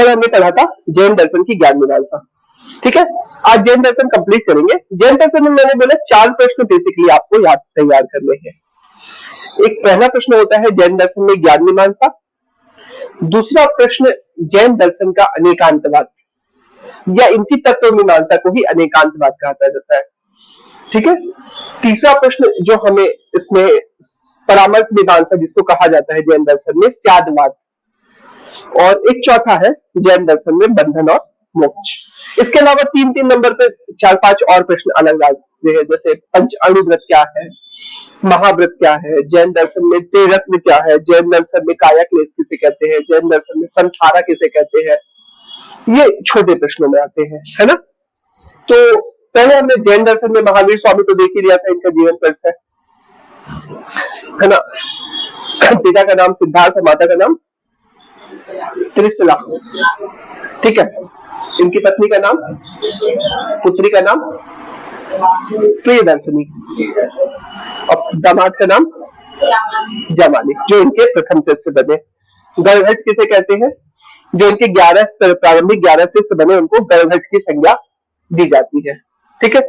कल हमने पढ़ा था जैन दर्शन की ज्ञान मीमांसा, ठीक है। आज जैन दर्शन कंप्लीट करेंगे। जैन दर्शन में मैंने बोला 4 प्रश्न बेसिकली आपको याद तैयार करने हैं। एक पहला प्रश्न होता है जैन दर्शन में ज्ञान मीमांसा। दूसरा प्रश्न जैन दर्शन का अनेकांतवाद या इनकी तत्व मीमांसा को ही अनेकांतवाद कहा जाता है, ठीक है। तीसरा प्रश्न जो हमें इसमें परामर्श मीमांसा जिसको कहा जाता है जैन दर्शन में स्यादवाद, और एक चौथा है जैन दर्शन में बंधन और मोक्ष। इसके अलावा 3-3 नंबर पे 4-5 और प्रश्न अलग राज्य है, जैसे पंच अणुव्रत क्या है, महाव्रत क्या है, जैन दर्शन में त्रिरत्न क्या है, जैन दर्शन में काया क्लेश किसे कहते हैं, जैन दर्शन में संथारा किसे कहते हैं, ये छोटे प्रश्नों में आते हैं, है ना। तो पहले हमने जैन दर्शन में महावीर स्वामी को देख ही लिया था, इनका जीवन परिचय, है ना। पिता का नाम सिद्धार्थ, माता का नाम त्रिशला, ठीक है। इनकी पत्नी का नाम, पुत्री का नाम प्रियदर्शनी, और दामाद का नाम जमाली, जो इनके प्रथम शिष्य बने। गर्भट किसे कहते हैं, जो इनके 11 प्रारंभिक 11 शिष्य बने उनको गर्भट की संज्ञा दी जाती है, ठीक है।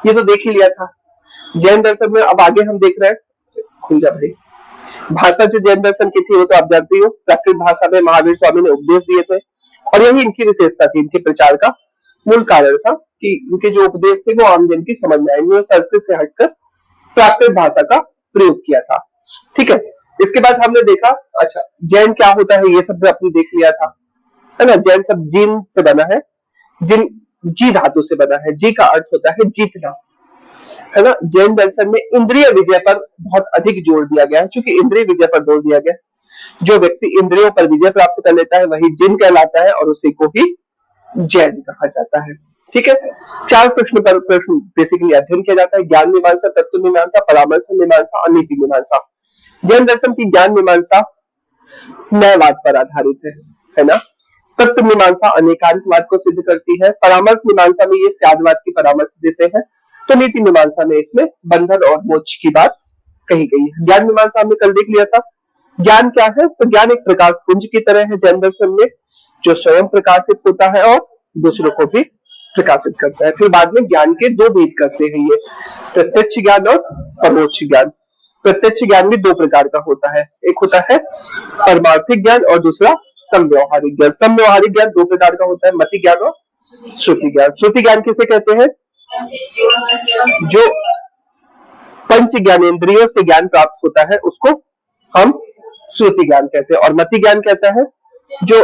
ये तो देख ही लिया था जैन दर्शन में। अब आगे हम देख रहे हैं, खुल जा भाई। भाषा जो जैन दर्शन की थी वो तो आप जानते हो, प्राकृत भाषा में महावीर स्वामी ने उपदेश दिए थे, और यही इनकी विशेषता थी, इनके प्रचार का मूल कारण था कि इनके जो उपदेश थे वो आम जन की समझ में आए। इन्होंने संस्कृत से हटकर प्राकृत भाषा का प्रयोग किया था, ठीक है। इसके बाद हमने देखा, अच्छा जैन क्या होता है ये सब अपने देख लिया था, है ना। जैन सब जीन से बना है, जिन जी धातु से बना है, जी का अर्थ होता है जीतना, है ना। जैन दर्शन में इंद्रिय विजय पर बहुत अधिक जोर दिया गया है, क्योंकि इंद्रिय विजय पर जोर दिया गया। जो व्यक्ति इंद्रियों पर विजय प्राप्त कर लेता है वही जिन कहलाता है, और उसी को ही जैन कहा जाता है, ठीक है। 4 प्रश्न पर प्रश्न बेसिकली अध्ययन किया जाता है, ज्ञान मीमांसा, तत्व मीमांसा, परामर्श मीमांसा और नीति मीमांसा। जैन दर्शन की ज्ञान मीमांसा न्यायवाद पर आधारित है ना। तत्व मीमांसा अनेकांतवाद को सिद्ध करती है, परामर्श मीमांसा में ये स्यादवाद की परामर्श देते हैं, तो नीति मीमांसा में इसमें बंधन और मोक्ष की बात कही गई है। ज्ञान मीमांसा हमने कल देख लिया था। ज्ञान क्या है, तो ज्ञान एक प्रकाश पुंज की तरह है जैन दर्शन में, जो स्वयं प्रकाशित होता है और दूसरों को भी प्रकाशित करता है। फिर बाद में ज्ञान के 2 भेद करते हैं ये, प्रत्यक्ष ज्ञान और परोक्ष ज्ञान। प्रत्यक्ष ज्ञान भी 2 प्रकार का होता है, एक होता है परमार्थिक ज्ञान और दूसरा समव्यवहारिक ज्ञान। समव्यवहारिक ज्ञान 2 प्रकार का होता है, मति ज्ञान और श्रुति ज्ञान। श्रुति ज्ञान किसे कहते हैं, जो पंच ज्ञानेंद्रियों से ज्ञान प्राप्त होता है उसको हम श्रुति ज्ञान कहते हैं, और मति ज्ञान कहता है जो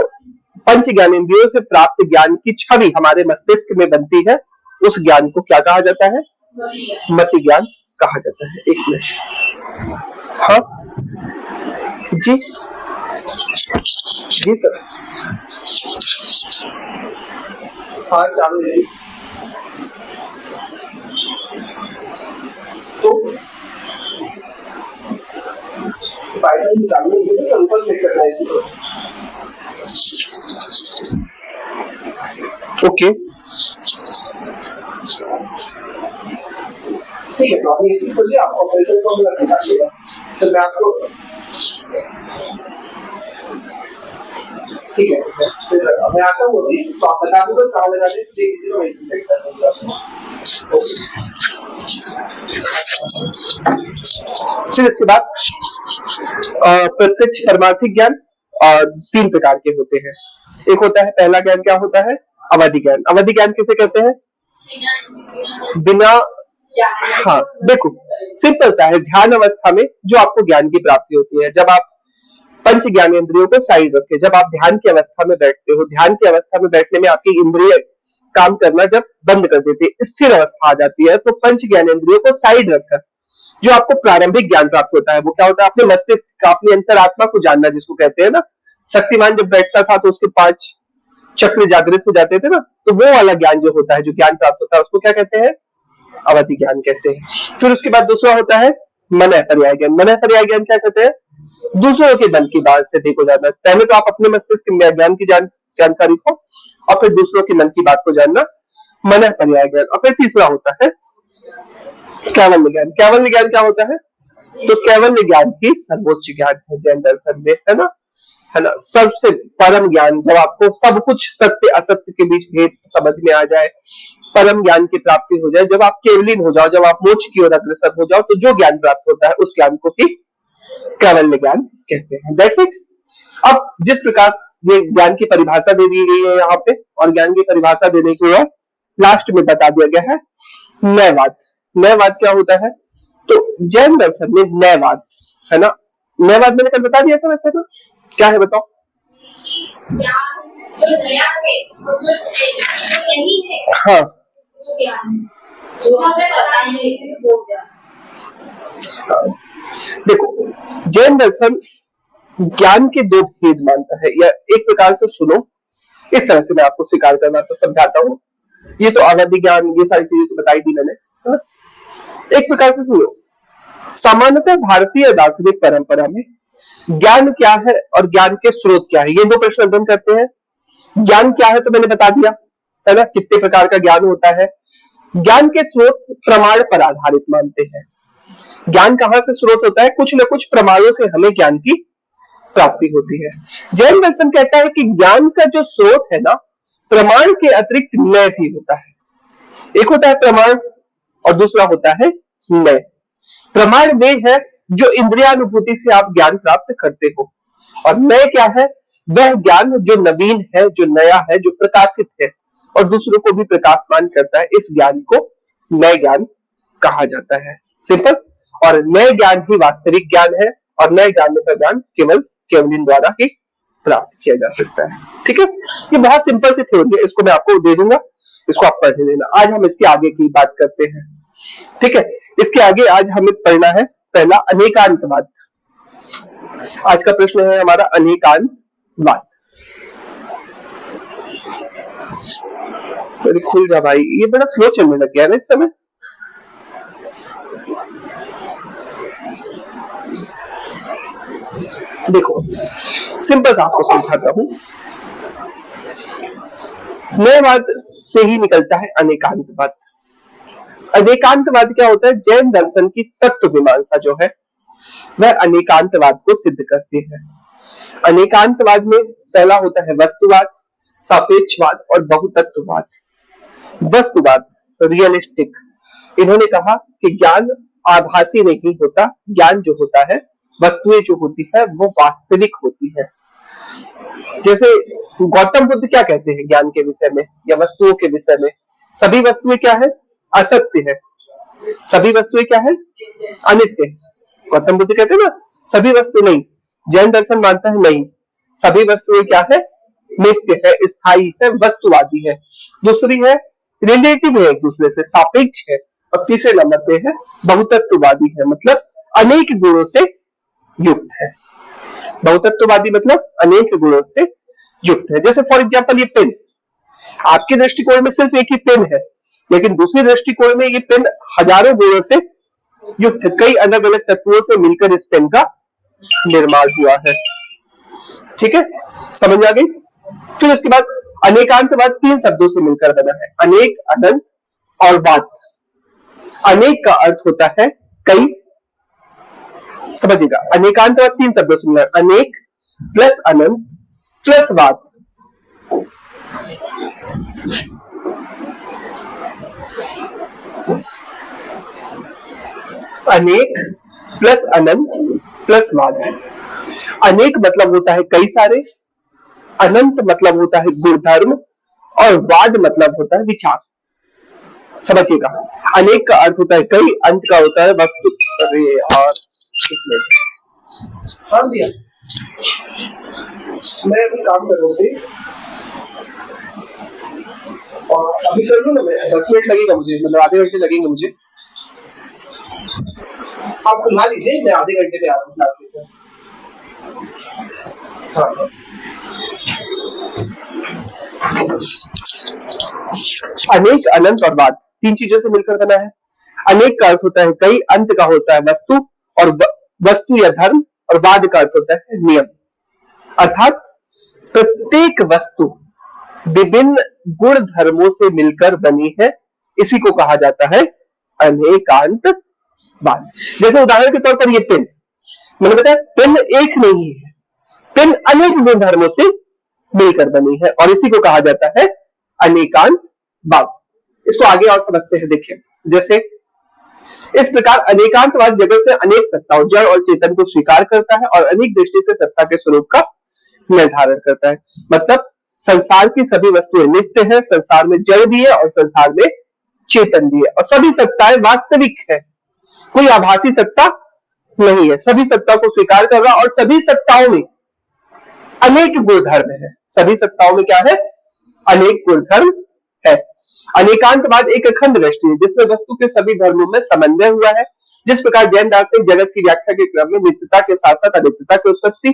पंच ज्ञानेंद्रियों से प्राप्त ज्ञान की छवि हमारे मस्तिष्क में बनती है, उस ज्ञान को क्या कहा जाता है, मति ज्ञान कहा जाता है। एक मिनट, हाँ जी जी सर, हाँ चालू। तो फाइनल निकालने के लिए सिंपल सेट करना है इसको, ओके ठीक है। तो अभी इसी के लिए आप ऑपरेशन को हम निकालिएगा, तो मैं आपको ठीक है, फिर मैं आता हूँ अभी, तो आप बता दो कहाँ लगाने चाहिए, वहीं से सेट कर दूँगा। फिर इसके बाद प्रत्यक्ष परमार्थिक ज्ञान और 3 प्रकार के होते हैं। एक होता है, पहला ज्ञान क्या होता है, अवधि ज्ञान। अवधि ज्ञान किसे कहते हैं, बिना, हाँ देखो सिंपल सा है, ध्यान अवस्था में जो आपको ज्ञान की प्राप्ति होती है, जब आप पंच ज्ञानेंद्रियों को साइड रखे, जब आप ध्यान की अवस्था में बैठते हो, ध्यान की अवस्था में बैठने में आपकी इंद्रिय काम करना जब बंद कर देती है, स्थिर अवस्था आ जाती है, तो पंच ज्ञानेंद्रियों को साइड रखकर जो आपको प्रारंभिक ज्ञान प्राप्त होता है वो क्या होता है, अपने मस्तिष्क का, अपनी अंतरात्मा को जानना, जिसको कहते हैं ना। शक्तिमान जब बैठता था तो उसके 5 चक्र जागृत हो जाते थे ना, तो वो वाला ज्ञान जो होता है, जो ज्ञान प्राप्त होता है, उसको क्या कहते हैं, अवधि ज्ञान कहते हैं। फिर उसके बाद दूसरा होता है मनः पर्याय ज्ञान। मनः पर्याय ज्ञान क्या कहते हैं, दूसरों के मन की बात स्थिति को जानना। पहले तो आप अपने मस्तिष्क में ज्ञान की जानकारी को, और फिर दूसरों के मन की बात को जानना, मनः पर्याय ज्ञान। और फिर तीसरा होता है कैवल्य ज्ञान। कैवल्य ज्ञान क्या होता है, तो कैवल्य ज्ञान की सर्वोच्च ज्ञान है जैन दर्शन में, है ना। है ना, सबसे परम ज्ञान, जब आपको सब कुछ सत्य असत्य के बीच भेद समझ में आ जाए, परम ज्ञान की प्राप्ति हो जाए, जब आप केवलीन हो जाओ, जब आप मोक्ष की ओर अग्रसर हो जाओ, तो जो ज्ञान प्राप्त होता है उस ज्ञान को ही कैवल्य ज्ञान कहते हैं। That's it. अब जिस प्रकार ये ज्ञान की परिभाषा दे दी गई है यहाँ पे, और ज्ञान की परिभाषा देने के बाद लास्ट में बता दिया गया है नयवाद। नयवाद क्या होता है? तो जैन दर्शन में नयवाद, है ना, नयवाद मैंने कल बता दिया था वैसे तो, क्या है बताओ? जो नया है, जो नहीं है, हाँ, देखो जैन दर्शन ज्ञान के दो भेद मानता है, या एक प्रकार से सुनो, इस तरह से मैं आपको स्वीकार करना तो समझाता हूँ। ये तो अवधि ज्ञान, ये सारी चीजें तो बताई दी मैंने, है? एक प्रकार से सुनो, सामान्यतः भारतीय दार्शनिक परंपरा में ज्ञान क्या है और ज्ञान के स्रोत क्या है, ये दो प्रश्न अध्ययन करते हैं। ज्ञान क्या है तो मैंने बता दिया, है ना, कितने प्रकार का ज्ञान होता है। ज्ञान के स्रोत प्रमाण पर आधारित मानते हैं। ज्ञान कहां से स्रोत होता है? कुछ न कुछ प्रमाणों से हमें ज्ञान की प्राप्ति होती है। जैन दर्शन कहता है कि ज्ञान का जो स्रोत है ना, प्रमाण के अतिरिक्त नय भी होता है। एक होता है प्रमाण और दूसरा होता है नय। प्रमाण वे है जो इंद्रियानुभूति से आप ज्ञान प्राप्त करते हो, और नय क्या है? वह ज्ञान जो नवीन है, जो नया है, जो प्रकाशित है और दूसरों को भी प्रकाशमान करता है। इस ज्ञान को नए ज्ञान कहा जाता है। सिंपल। और नए ज्ञान ही वास्तविक ज्ञान है, और नए ज्ञान का ज्ञान केवल केवलिन द्वारा ही प्राप्त किया जा सकता है। ठीक है, ये बहुत सिंपल सी थ्योरी है, इसको मैं आपको दे दूंगा, इसको आप पढ़ लेना। आज हम इसके आगे की बात करते हैं। ठीक है, इसके आगे आज हमें पढ़ना है पहला अनेकांतवाद। आज का प्रश्न है हमारा अनेकांतवाद। मेरे खुल जा भाई, ये बड़ा स्लो चलने लग गया है ना इस समय। देखो सिंपल सा आपको समझाता हूं। नयवाद से ही निकलता है अनेकांतवाद। अनेकांतवाद क्या होता है? जैन दर्शन की तत्व मीमांसा जो है वह अनेकांतवाद को सिद्ध करती है। अनेकांतवाद में पहला होता है वस्तुवाद, सापेक्षवाद और बहुतत्ववाद। वस्तुवाद रियलिस्टिक, इन्होंने कहा कि ज्ञान आभासी नहीं होता, ज्ञान जो होता है, वस्तुएं जो होती है वो वास्तविक होती है। जैसे गौतम बुद्ध क्या कहते हैं ज्ञान के विषय में या वस्तुओं के विषय में? सभी वस्तुएं क्या है? असत्य है। सभी वस्तुएं क्या है? अनित्य है। गौतम बुद्ध कहते हैं ना सभी वस्तु नहीं। जैन दर्शन मानता है नहीं, सभी वस्तुएं क्या है? नित्य है, स्थायी है, वस्तुवादी है। दूसरी है रिलेटिव है, एक दूसरे से सापेक्ष है। और तीसरे नंबर पे है बहुतत्ववादी है, मतलब अनेक गुणों से युक्त है। बहुतत्ववादी मतलब अनेक गुणों से युक्त है। जैसे फॉर एग्जांपल ये पेन, आपके दृष्टिकोण में सिर्फ एक ही पेन है, लेकिन दूसरी दृष्टिकोण में ये पेन हजारों गुणों से युक्त है। कई अलग अलग तत्वों से मिलकर इस पेन का निर्माण हुआ है। ठीक है, समझ आ गई? फिर उसके बाद अनेकांतवाद 3 शब्दों से मिलकर बना है, अनेक, अनंत और वाद। अनेक का अर्थ होता है कई, समझिएगा। अनेकांतवाद 3 शब्दों से मिला, अनेक प्लस अनंत प्लस वाद। अनेक प्लस अनंत प्लस वाद। अनेक मतलब होता है कई सारे, अनंत मतलब होता है गुणधर्म, और वाद मतलब होता है विचार। समझिएगा, अनेक का अर्थ होता है कई, अंत का होता है वस्तु। अरे यार दिया मैं अभी काम कर रहा हूँ और अभी चल रहा ना, मैं 10 मिनट लगेगा मुझे, मतलब आधे घंटे लगेंगे मुझे। आप सुना लीजिए, मैं आधे घंटे में आ रहा हूँ क्लास लेकर। हाँ, अनेक, अनंत और वाद 3 चीजों से मिलकर बना है। अनेक का अर्थ होता है कई, अंत का होता है वस्तु और वस्तु या धर्म, और वाद का अर्थ होता है नियम। अर्थात प्रत्येक वस्तु विभिन्न गुण धर्मों से मिलकर बनी है, इसी को कहा जाता है अनेकांतवाद। जैसे उदाहरण के तौर पर ये पेन, मैंने बताया पेन एक नहीं है, किन अनेक गुणधर्मों से मिलकर बनी है, और इसी को कहा जाता है अनेकांतवाद। इसको आगे और समझते हैं। देखिए, जैसे इस प्रकार अनेकांतवाद जगत में अनेक सत्ताओं जड़ और चेतन को स्वीकार करता है और अनेक दृष्टि से सत्ता के स्वरूप का निर्धारण करता है। मतलब संसार की सभी वस्तुएं नित्य है, संसार में जड़ भी है और संसार में चेतन भी है, और सभी सत्ताएं वास्तविक है, कोई आभासी सत्ता नहीं है। सभी सत्ता को स्वीकार कर रहा, और सभी सत्ताओं में अनेक गुणधर्म है। सभी सत्ताओं में क्या है? अनेक गुणधर्म है। अनेकांतवाद एक अखंड दृष्टि है जिसमें वस्तु के सभी धर्मों में समन्वय हुआ है। जिस प्रकार जैन दार्शनिक जगत की व्याख्या के क्रम में नित्यता के साथ साथ अनित्यता की उत्पत्ति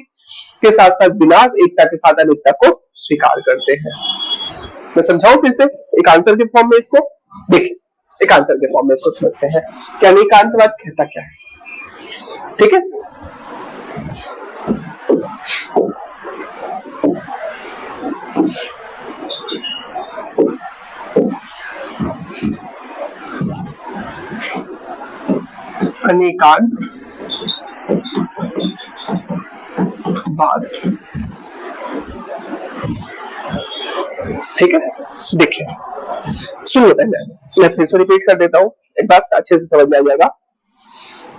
के साथ साथ विनाश, एकता के साथ अनित्यता को स्वीकार करते हैं। मैं समझाऊं फिर से एक आंसर के फॉर्म में इसको? देखिए, एक आंसर के फॉर्म में इसको समझते हैं कि अनेकांतवाद कहता क्या है। ठीक है, अनेकांतवाद। ठीक है, देखिए सुनिए, पहले मैं फिर से रिपीट कर देता हूं, एक बात अच्छे से समझ में आ जाएगा।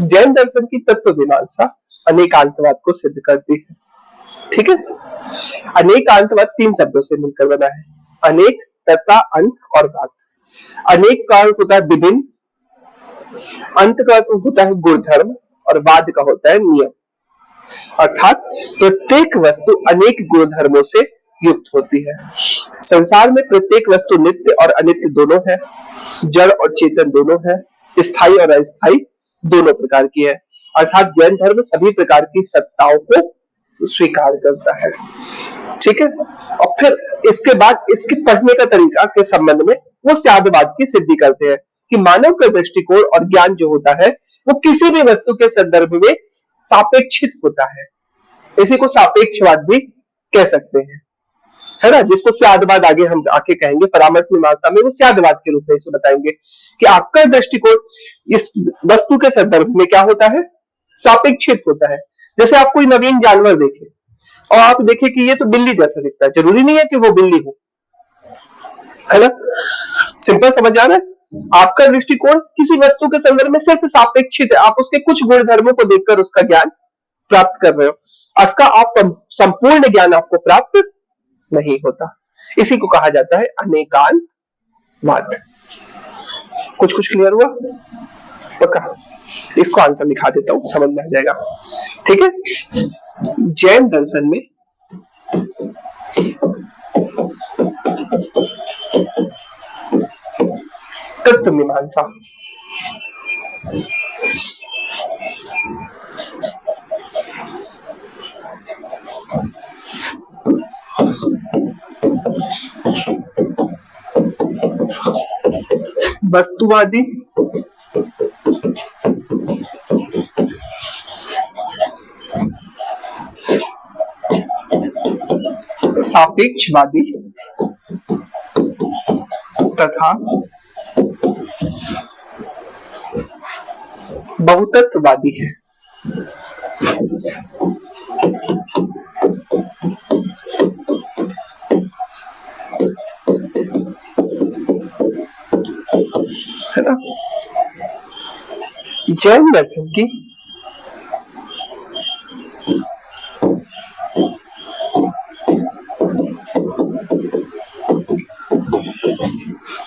जैन दर्शन की तत्व मीमांसा अनेकांतवाद को सिद्ध करती है। ठीक है, अनेकांतवाद तीन शब्दों से मिलकर बना है, अनेक, तथा, अंत और वाद। अनेक का अर्थ होता है विभिन्न, अंत का अर्थ होता है गुणधर्म, और वाद का होता है नियम। अर्थात प्रत्येक वस्तु अनेक गुणधर्मों से युक्त होती है। संसार में प्रत्येक वस्तु नित्य और अनित्य दोनों है, जड़ और चेतन दोनों है, स्थायी और अस्थायी दोनों प्रकार की है। अर्थात जैन धर्म सभी प्रकार की सत्ताओं को स्वीकार करता है। ठीक है, और फिर इसके बाद इसके पढ़ने का तरीका के संबंध में वो स्यादवाद की सिद्धि करते हैं कि मानव का दृष्टिकोण और ज्ञान जो होता है वो किसी भी वस्तु के संदर्भ में सापेक्षित होता है। इसी को सापेक्षवाद भी कह सकते हैं, है ना, जिसको स्यादवाद आगे हम आके कहेंगे। परामर्श मीमांसा में वो स्यादवाद के रूप में इसे बताएंगे कि आपका दृष्टिकोण इस वस्तु के संदर्भ में क्या होता है? सापेक्षित होता है। जैसे आप कोई नवीन जानवर देखें और आप देखें कि ये तो बिल्ली जैसा दिखता है, जरूरी नहीं है कि वो बिल्ली हो, है ना। सिंपल समझ आ रहा है? आपका दृष्टिकोण किसी वस्तु के संदर्भ में सिर्फ सापेक्षित है, आप उसके कुछ गुण धर्मों को देखकर उसका ज्ञान प्राप्त कर रहे हो, उसका आप संपूर्ण ज्ञान आपको प्राप्त नहीं होता। इसी को कहा जाता है अनेकांतवाद। कुछ क्लियर हुआ? पक्का? इसको आंसर लिखा देता हूं, समझ में आ जाएगा। ठीक है, जैन दर्शन में तत्व मीमांसा वस्तुवादी, सापेक्षवादी तथा बहुतत्ववादी है। है ना। जैन दर्शन की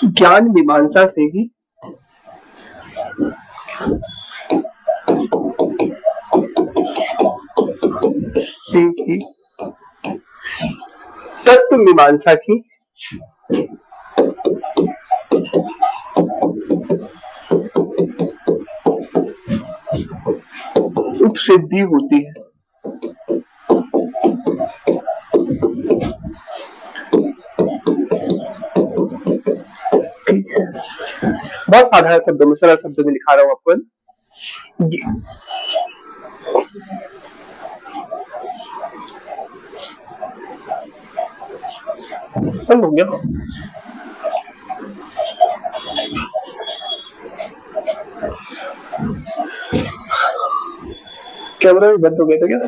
ज्ञान मीमांसा से ही तत्व मीमांसा की उपसिद्धि होती है। ठीक है, बहुत साधारण शब्दों में, सरल शब्दों में लिखा रहा हूं आपको। समझ हो गया? कैमरा भी बंद हो गया था क्या?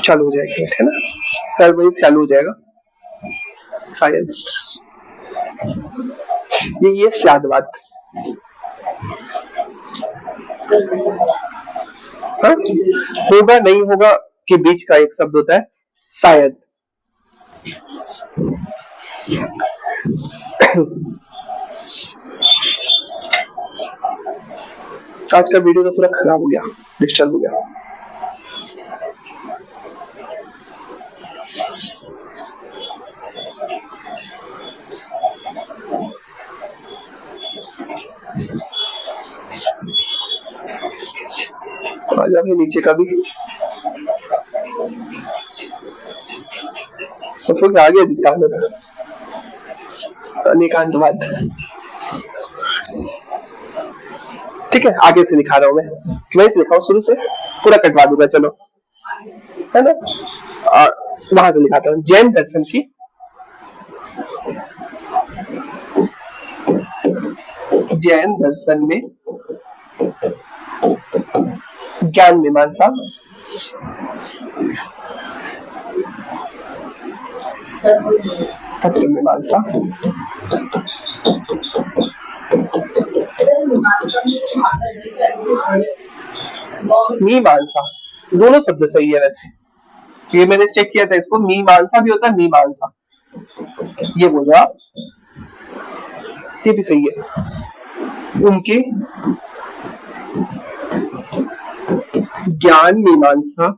चालू हो जाएगी, है ना, सर्विस चालू हो जाएगा शायद। ये शायदवाद, हाँ? होगा नहीं होगा के बीच का एक शब्द होता है शायद। आज का वीडियो तो पूरा खराब हो गया, डिस्टर्ब हो गया। आज अभी नीचे का भी उसको आगे जितना अनेकांतवाद, ठीक है, आगे से लिखा रहा हूं मैं से लिखा हूं, शुरू से पूरा कटवा दूंगा, चलो, है ना। वहां से लिखाता हूं। जैन दर्शन की जैन दर्शन में ज्ञान मीमांसा, तत्व मीमांसा, मीमांसा, दोनों शब्द सही है वैसे, ये मैंने चेक किया था, इसको मीमांसा भी होता है, मीमांसा, ये बोलो आप, ये भी सही है। उनके ज्ञान मीमांसा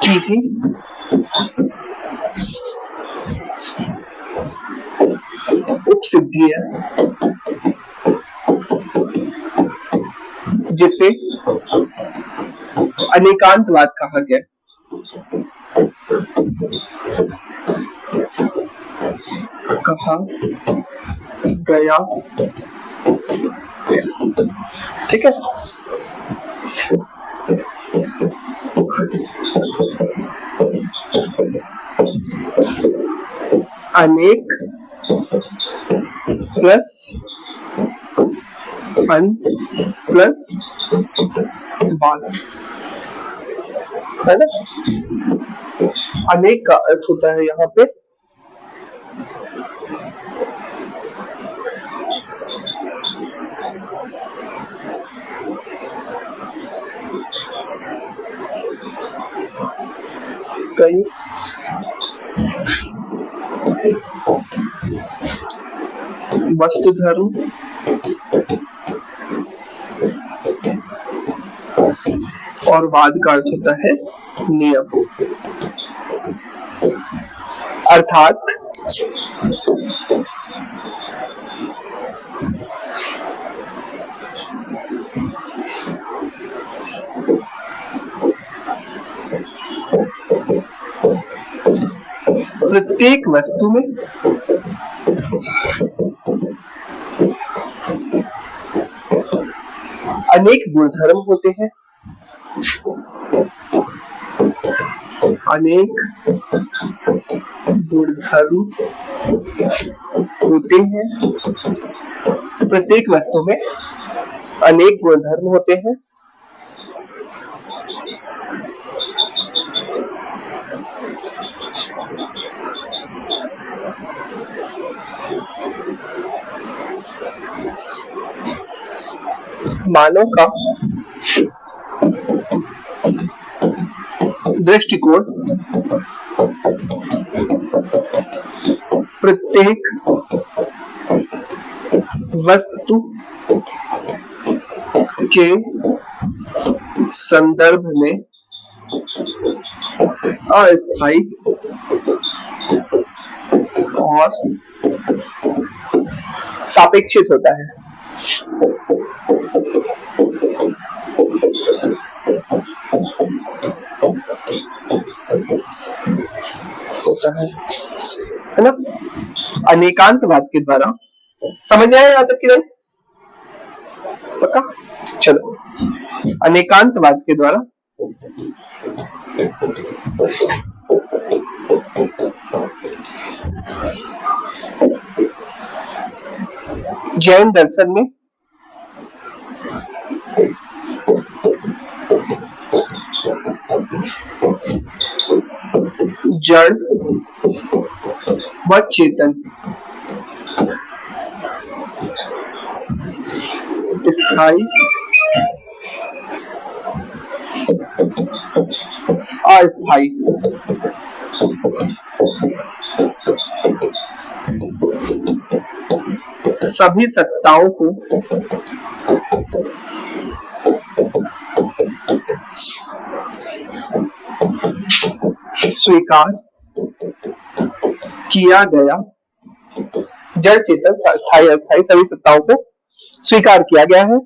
की ही उपसिद्धि है, जिसे अनेकांतवाद कहा गया। ठीक है, अनेक प्लस अन प्लस वाद, है ना। अनेक का अर्थ होता है यहाँ पे कई वस्तु धर्म और वाद का अर्थ होता है नियम, अर्थात प्रत्येक वस्तु में अनेक गुणधर्म होते हैं, अनेक गुणधर्म होते हैं, प्रत्येक वस्तु में अनेक गुणधर्म होते हैं, मानव का दृष्टिकोण प्रत्येक वस्तु के संदर्भ में अस्थायी और सापेक्षित होता है। है ना, अनेकांतवाद के द्वारा। समझ में आया यहाँ तक कि नहीं? पक्का? चलो, अनेकांतवाद के द्वारा जैन दर्शन में जड़ व चेतन, स्थायी अस्थायी। सभी सत्ताओं को स्वीकार किया गया, जड़ चेतन स्थायी अस्थायी सभी सत्ताओं को स्वीकार किया गया है।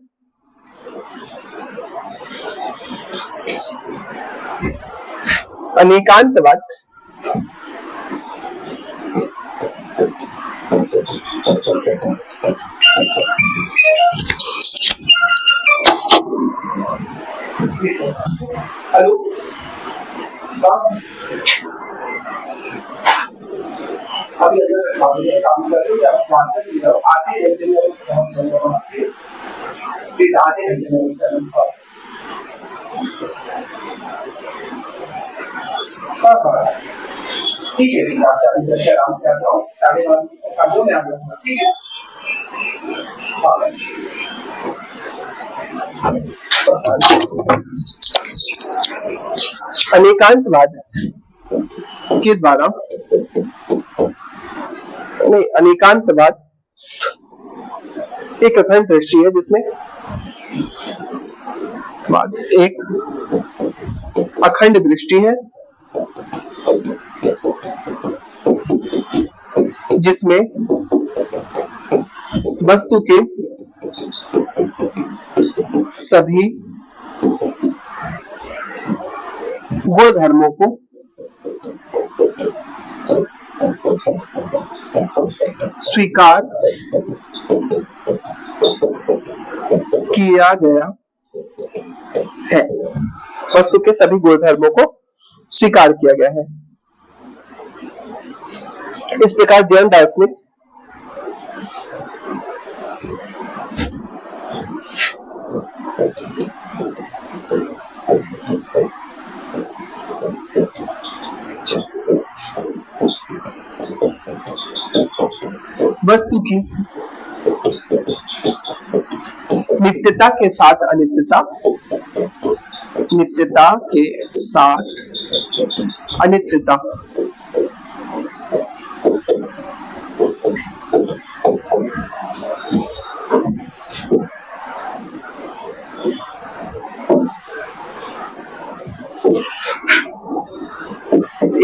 अनेकांतवाद हेलो अभी अगर काम कर रहे हो या क्लासेस ले रहे हो, आधे घंटे में पहुंच जाएगा, प्लीज आधे घंटे में ठीक है, आप 40 मिनट आराम से आ जाओ, 12:30 में आ जाऊंगा, ठीक है। अनेकांतवाद के द्वारा अनेकांतवाद एक अखंड दृष्टि है जिसमें एक अखंड दृष्टि है जिसमें वस्तु के सभी गुणधर्मों को स्वीकार किया गया है, वस्तु के सभी गुणधर्मों को स्वीकार किया गया है। इस प्रकार जैन दार्शनिक वस्तु की नित्यता के साथ अनित्यता, नित्यता के साथ अनित्यता,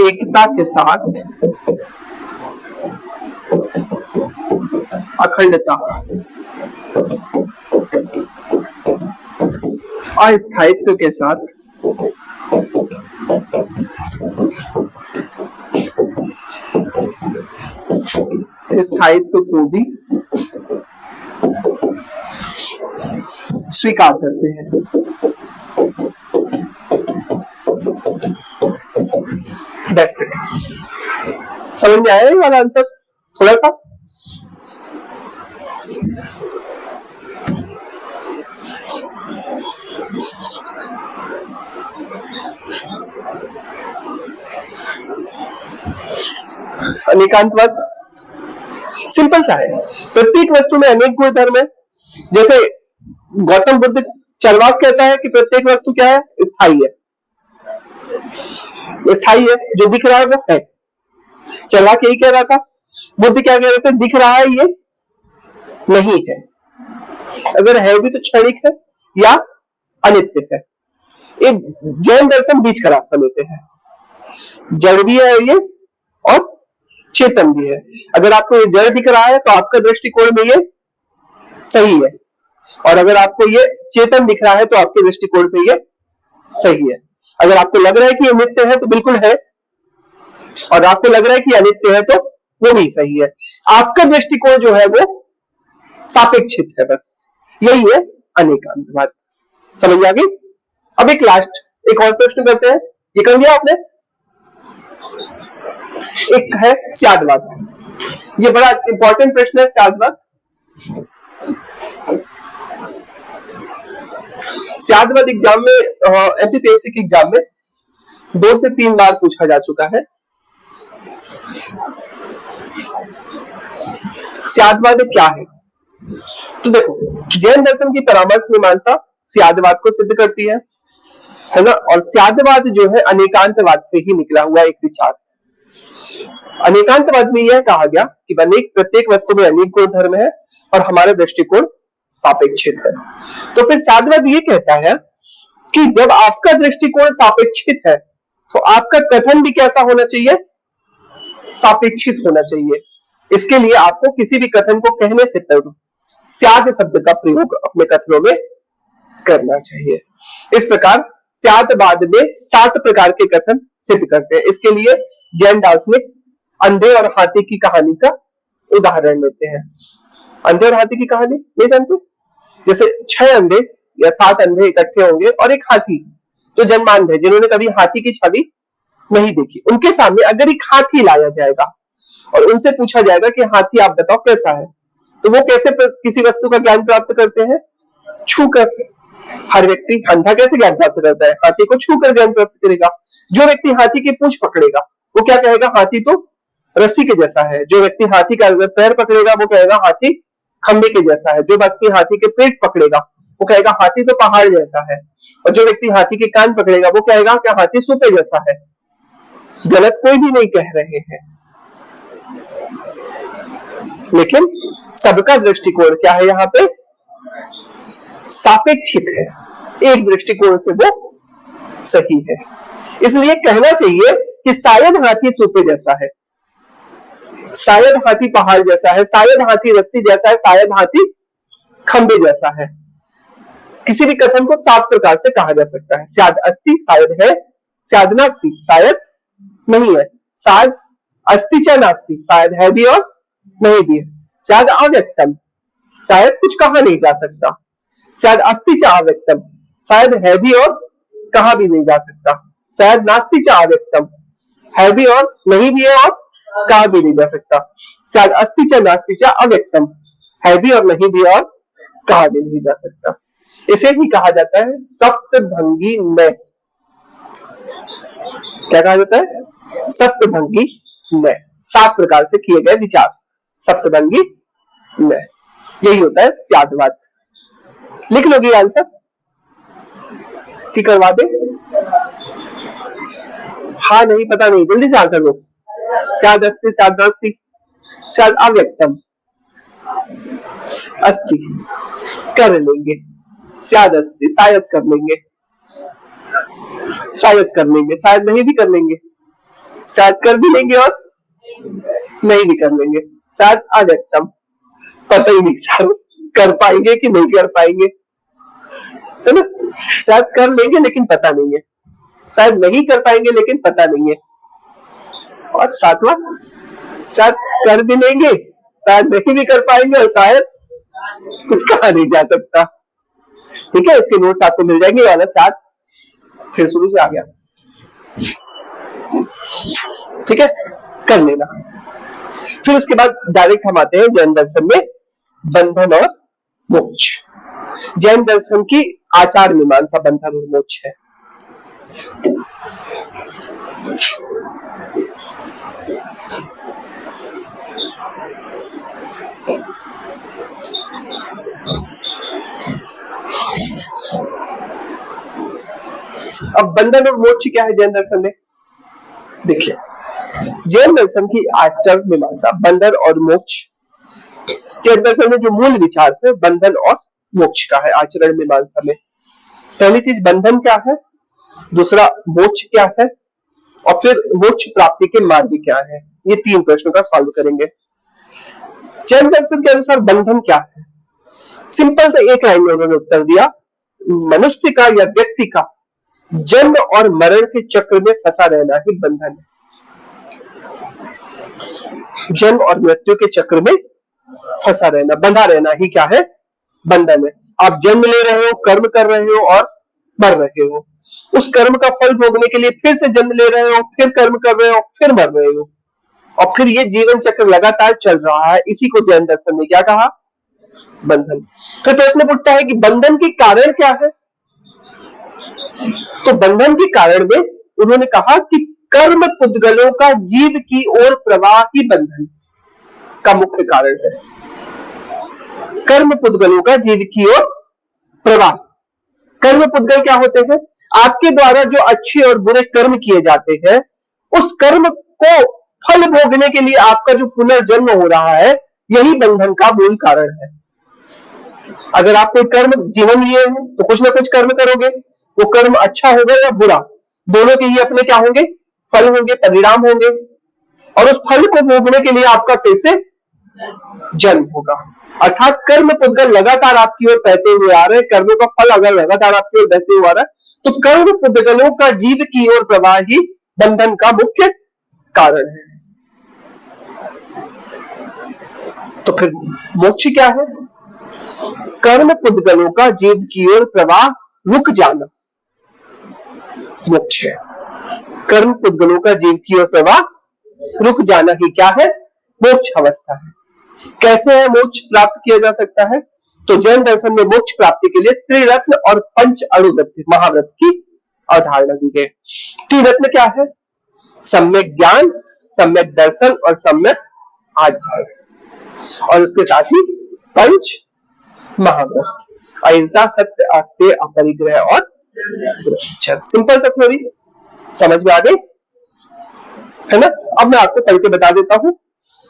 एकता के साथ अखंडता, अस्थायित्व के साथ स्थायित्व को भी स्वीकार करते हैं। That's it. समझ में आया ये वाला आंसर थोड़ा सा? अनेकांतवाद सिंपल सा है, प्रत्येक वस्तु में अनेक गुण धर्म है। जैसे गौतम बुद्ध चरवाक कहता है कि प्रत्येक वस्तु क्या है, स्थायी है, स्थायी है, जो दिख रहा है वो है। चरवाक यही कह रहा था, बुद्ध क्या कह रहे थे, दिख रहा है ये नहीं है, अगर है भी तो क्षणिक है या अनित्य है। एक जैन दर्शन बीच का रास्ता लेते हैं, जड़ भी है ये और चेतन भी है। अगर आपको ये जड़ दिख रहा है तो आपका दृष्टिकोण में ये सही है, और अगर आपको ये चेतन दिख रहा है तो आपके दृष्टिकोण में ये सही है। अगर आपको लग रहा है कि ये नित्य है तो बिल्कुल है, और आपको लग रहा है कि अनित्य है तो वो भी सही है। आपका दृष्टिकोण जो है वो सापेक्षित है, बस यही है अनेकांतवाद। समझ आ गई? अब एक लास्ट एक और प्रश्न करते हैं, ये कर लिया आपने? एक है स्यादवाद, ये बड़ा इंपॉर्टेंट प्रश्न है स्यादवाद। स्यादवाद एग्जाम में, एमपीपीएससी के एग्जाम में 2 से 3 बार पूछा जा चुका है। स्यादवाद क्या है? तो देखो, जैन दर्शन की परामर्श मीमांसा स्यादवाद को सिद्ध करती है ना। और स्यादवाद जो है अनेकांतवाद से ही निकला हुआ एक विचार। अनेकांतवाद में यह कहा गया कि अनेक प्रत्येक वस्तु में अनेक गुण धर्म है और हमारा दृष्टिकोण सापेक्षित है। तो फिर स्यादवाद ये कहता है कि जब आपका दृष्टिकोण सापेक्षित है तो आपका कथन भी कैसा होना चाहिए? सापेक्षित होना चाहिए। इसके लिए आपको किसी भी कथन को कहने से पहले स्याद शब्द का प्रयोग अपने कथनों में करना चाहिए। इस प्रकार स्यादवाद में 7 प्रकार के कथन सिद्ध करते हैं। इसके लिए जैन दार्शनिक अंधे और हाथी की कहानी का उदाहरण लेते हैं। अंधे और हाथी की कहानी नहीं जानते? जैसे 6 अंधे या 7 अंधे इकट्ठे होंगे और एक हाथी जो जन्मांध है, जिन्होंने कभी हाथी की छवि नहीं देखी, उनके सामने अगर एक हाथी लाया जाएगा और उनसे पूछा जाएगा कि हाथी आप बताओ कैसा है, तो वो कैसे किसी वस्तु का ज्ञान प्राप्त करते हैं? छूकर। हर व्यक्ति अंधा कैसे ज्ञान प्राप्त करता है? हाथी को छूकर ज्ञान प्राप्त करेगा। जो व्यक्ति हाथी की पूंछ पकड़ेगा वो क्या कहेगा? हाथी तो रस्सी के जैसा है। जो व्यक्ति हाथी का पैर पकड़ेगा वो कहेगा हाथी खंबे के जैसा है। जो व्यक्ति हाथी के पेट पकड़ेगा वो कहेगा हाथी तो पहाड़ जैसा है। और जो व्यक्ति हाथी के कान पकड़ेगा वो कहेगा कि हाथी सूपे जैसा है। गलत कोई भी नहीं कह रहे हैं, लेकिन सबका दृष्टिकोण क्या है? यहाँ पे सापेक्षित है। एक दृष्टिकोण से वो सही है। इसलिए कहना चाहिए कि शायद हाथी सूपे जैसा है, शायद हाथी पहाड़ जैसा है, शायद हाथी रस्सी जैसा है, शायद हाथी खंबे जैसा है। किसी भी कथन को 7 प्रकार से कहा जा सकता है। शायद अस्ति, शायद है, शायद नास्ति, शायद नहीं है, शायद अस्ति च नास्ति, शायद है भी और नहीं भी है, शायद अव्यक्तम, शायद कुछ कहा नहीं जा सकता, शायद अस्ति च अव्यक्तम, शायद है भी और कहा भी नहीं जा सकता, शायद नास्ति च अव्यक्तम, है भी और नहीं भी है और कहा भी नहीं जा सकता, शायद अस्ति च नास्ति च अव्यक्तम, है भी और नहीं भी और कहा भी नहीं जा सकता। इसे ही कहा जाता है सप्तभंगी नय। क्या कहा जाता है? सप्तभंगी नय। 7 प्रकार से किए गए विचार, सप्तभंगी नय। यही होता है स्यादवाद। लिख लोगे आंसर कि करवा दे? हाँ नहीं पता नहीं, जल्दी से आंसर दो। शायद अस्ति, शायद नास्ति, शायद अव्यक्तम, अस्ति कर लेंगे, शायद अस्ति शायद कर लेंगे, शायद कर लेंगे, शायद नहीं भी कर लेंगे, शायद कर भी लेंगे और नहीं भी कर लेंगे, शायद अव्यक्तम, पता ही नहीं शायद कर पाएंगे कि नहीं कर पाएंगे, है ना। शायद कर लेंगे लेकिन पता नहीं है, शायद नहीं कर पाएंगे लेकिन पता नहीं है, और 7वां शायद कर भी लेंगे, शायद नहीं भी कर पाएंगे और शायद कुछ कहा नहीं जा सकता। ठीक है, इसके नोट्स आपको मिल जाएंगे। वाला 7 फिर शुरू से आ गया। ठीक है, कर लेना। फिर उसके बाद डायरेक्ट हम आते हैं जैन दर्शन में बंधन और मोक्ष। जैन दर्शन की आचार मीमांसा बंधन और मोक्ष है। अब बंधन और मोक्ष क्या है जैन दर्शन में? देखिए, जैन दर्शन की आचार मीमांसा बंधन और मोक्ष, जैन दर्शन में जो मूल विचार है बंधन और मोक्ष का है। आचरण मीमांसा में पहली चीज बंधन क्या है, दूसरा मोक्ष क्या है, और फिर मोक्ष प्राप्ति के मार्ग क्या है। ये 3 प्रश्नों का सॉल्व करेंगे। जैन दर्शन के अनुसार बंधन क्या है? सिंपल से एक लाइन में उन्होंने उत्तर दिया, मनुष्य का या व्यक्ति का जन्म और मरण के चक्र में फंसा रहना ही बंधन है। जन्म और मृत्यु के चक्र में फंसा रहना, बंधा रहना ही क्या है? बंधन है। आप जन्म ले रहे हो, कर्म कर रहे हो और मर रहे हो। उस कर्म का फल भोगने के लिए फिर से जन्म ले रहे हो, फिर कर्म कर रहे हो, फिर मर रहे हो, और फिर ये जीवन चक्र लगातार चल रहा है। इसी को जैन दर्शन ने क्या कहा? बंधन। फिर प्रश्न उठता है कि बंधन के कारण क्या है? तो बंधन के कारण में उन्होंने कहा कि कर्म पुद्गलों का जीव की ओर प्रवाह ही बंधन का मुख्य कारण है। कर्म पुद्गलों का जीव की ओर प्रवाह। कर्म पुद्गल क्या होते हैं? आपके द्वारा जो अच्छे और बुरे कर्म किए जाते हैं, उस कर्म को फल भोगने के लिए आपका जो पुनर्जन्म हो रहा है, यही बंधन का मूल कारण है। अगर आप कोई कर्म जीवन लिए हैं तो कुछ ना कुछ कर्म करोगे, वो कर्म अच्छा होगा या बुरा, दोनों के ही अपने क्या होंगे? फल होंगे, परिणाम होंगे, और उस फल को भोगने के लिए आपका फिर से जन्म होगा। अर्थात कर्म पुद्गल लगातार आपकी ओर बहते हुए आ रहे हैं, कर्मों का फल अगर लगातार आपकी ओर बहते हुए आ रहा है, तो कर्म पुद्गलों का जीव की ओर प्रवाह ही बंधन का मुख्य कारण है। तो फिर मोक्ष क्या है? कर्म पुद्गलों का जीव की ओर प्रवाह रुक जाना मोक्ष है। कर्म पुद्गलों का जीव की ओर प्रवाह रुक जाना ही क्या है? मोक्ष अवस्था है। कैसे है मोक्ष प्राप्त किया जा सकता है? तो जैन दर्शन में मोक्ष प्राप्ति के लिए त्रिरत्न और पंच अणुव्रत महाव्रत की अवधारणा दी गई। त्रिरत्न क्या है? सम्यक ज्ञान, सम्यक दर्शन और सम्यक आचरण, और उसके साथ ही पंच महाव्रत, अहिंसा, सत्य, आस्तेय, अपरिग्रह और सिंपल सा थ्योरी समझ में आ गई है ना? अब मैं आपको पढ़ के बता देता हूं।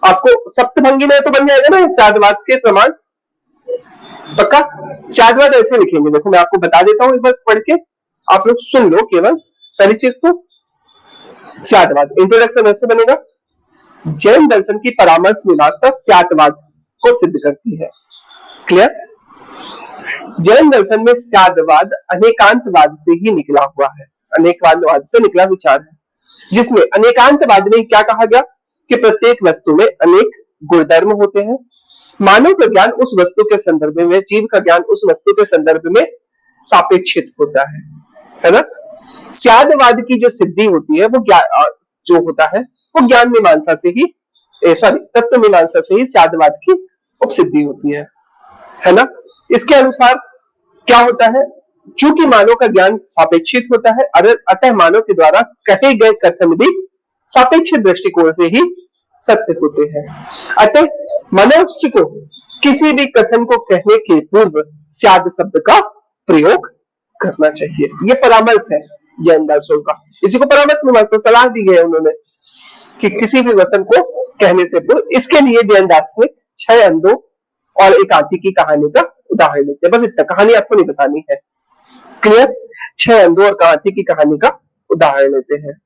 आपको सप्तभंगी में तो बन जाएगा ना स्यादवाद के प्रमाण, पक्का? स्यादवाद ऐसे लिखेंगे, देखो मैं आपको बता देता हूं एक बार पढ़ के, आप लोग सुन लो केवल। पहली चीज तो स्यादवाद इंट्रोडक्शन ऐसे बनेगा। जैन दर्शन की परामर्श विलासता स्यादवाद को सिद्ध करती है। क्लियर? जैन दर्शन में स्यादवाद अनेकांतवाद से ही निकला हुआ है, अनेकवादवाद से निकला विचार है, जिसमें अनेकांतवाद में क्या कहा गया कि प्रत्येक वस्तु में अनेक गुणधर्म होते हैं। मानव का ज्ञान उस वस्तु के संदर्भ में, जीव का ज्ञान उस वस्तु के संदर्भ में सापेक्षित होता है ना? स्यादवाद की जो सिद्धि होती है वो जो होता है वो ज्ञान मीमांसा से ही, सॉरी, तत्व मीमांसा से ही स्यादवाद की उपसिद्धि होती है ना? इसके अनुसार क्या होता है? चूंकि मानव का ज्ञान सापेक्षित होता है, अतः मानव के द्वारा कहे गए कथन भी सापेक्षित दृष्टिकोण से ही सत्य होते हैं। अतः मनुष्य को किसी भी कथन को कहने के पूर्व स्याद शब्द का प्रयोग करना चाहिए। ये परामर्श है जैन दर्शन का, इसी को परामर्श में सलाह दी गई है उन्होंने कि किसी भी वचन को कहने से पूर्व। इसके लिए जैन दार्शनिक 6 अंधों और एक हाथी की कहानी का उदाहरण लेते हैं। बस इतना, कहानी आपको नहीं बतानी है। क्लियर? 6 अंधों और हाथी की कहानी का उदाहरण लेते हैं।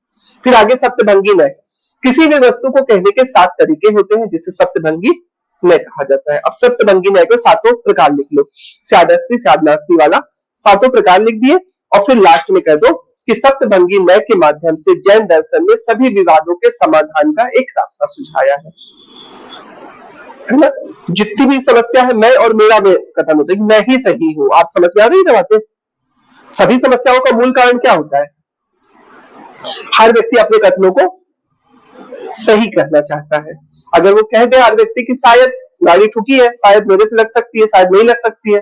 फिर आगे सप्तभंगी नय। किसी भी वस्तु को कहने के 7 तरीके होते हैं, जिसे सप्तभंगी नय कहा जाता है। अब सप्तभंगी नय को 7 प्रकार लिख लो, स्यादस्ती स्यादनास्ती वाला 7 प्रकार लिख दिए, और फिर लास्ट में कह दो कि सप्तभंगी नय के माध्यम से जैन दर्शन में सभी विवादों के समाधान का एक रास्ता सुझाया है ना? जितनी भी समस्या है मैं और मेरा में कथन होता है, मैं ही सही हूं। आप समझ में आ रही है बातें? सभी समस्याओं का मूल कारण क्या होता है? हर व्यक्ति अपने कथनों को सही करना चाहता है। अगर वो कह दे हर व्यक्ति की शायद गाड़ी ठुकी है, शायद मेरे से लग सकती है, शायद नहीं लग सकती है,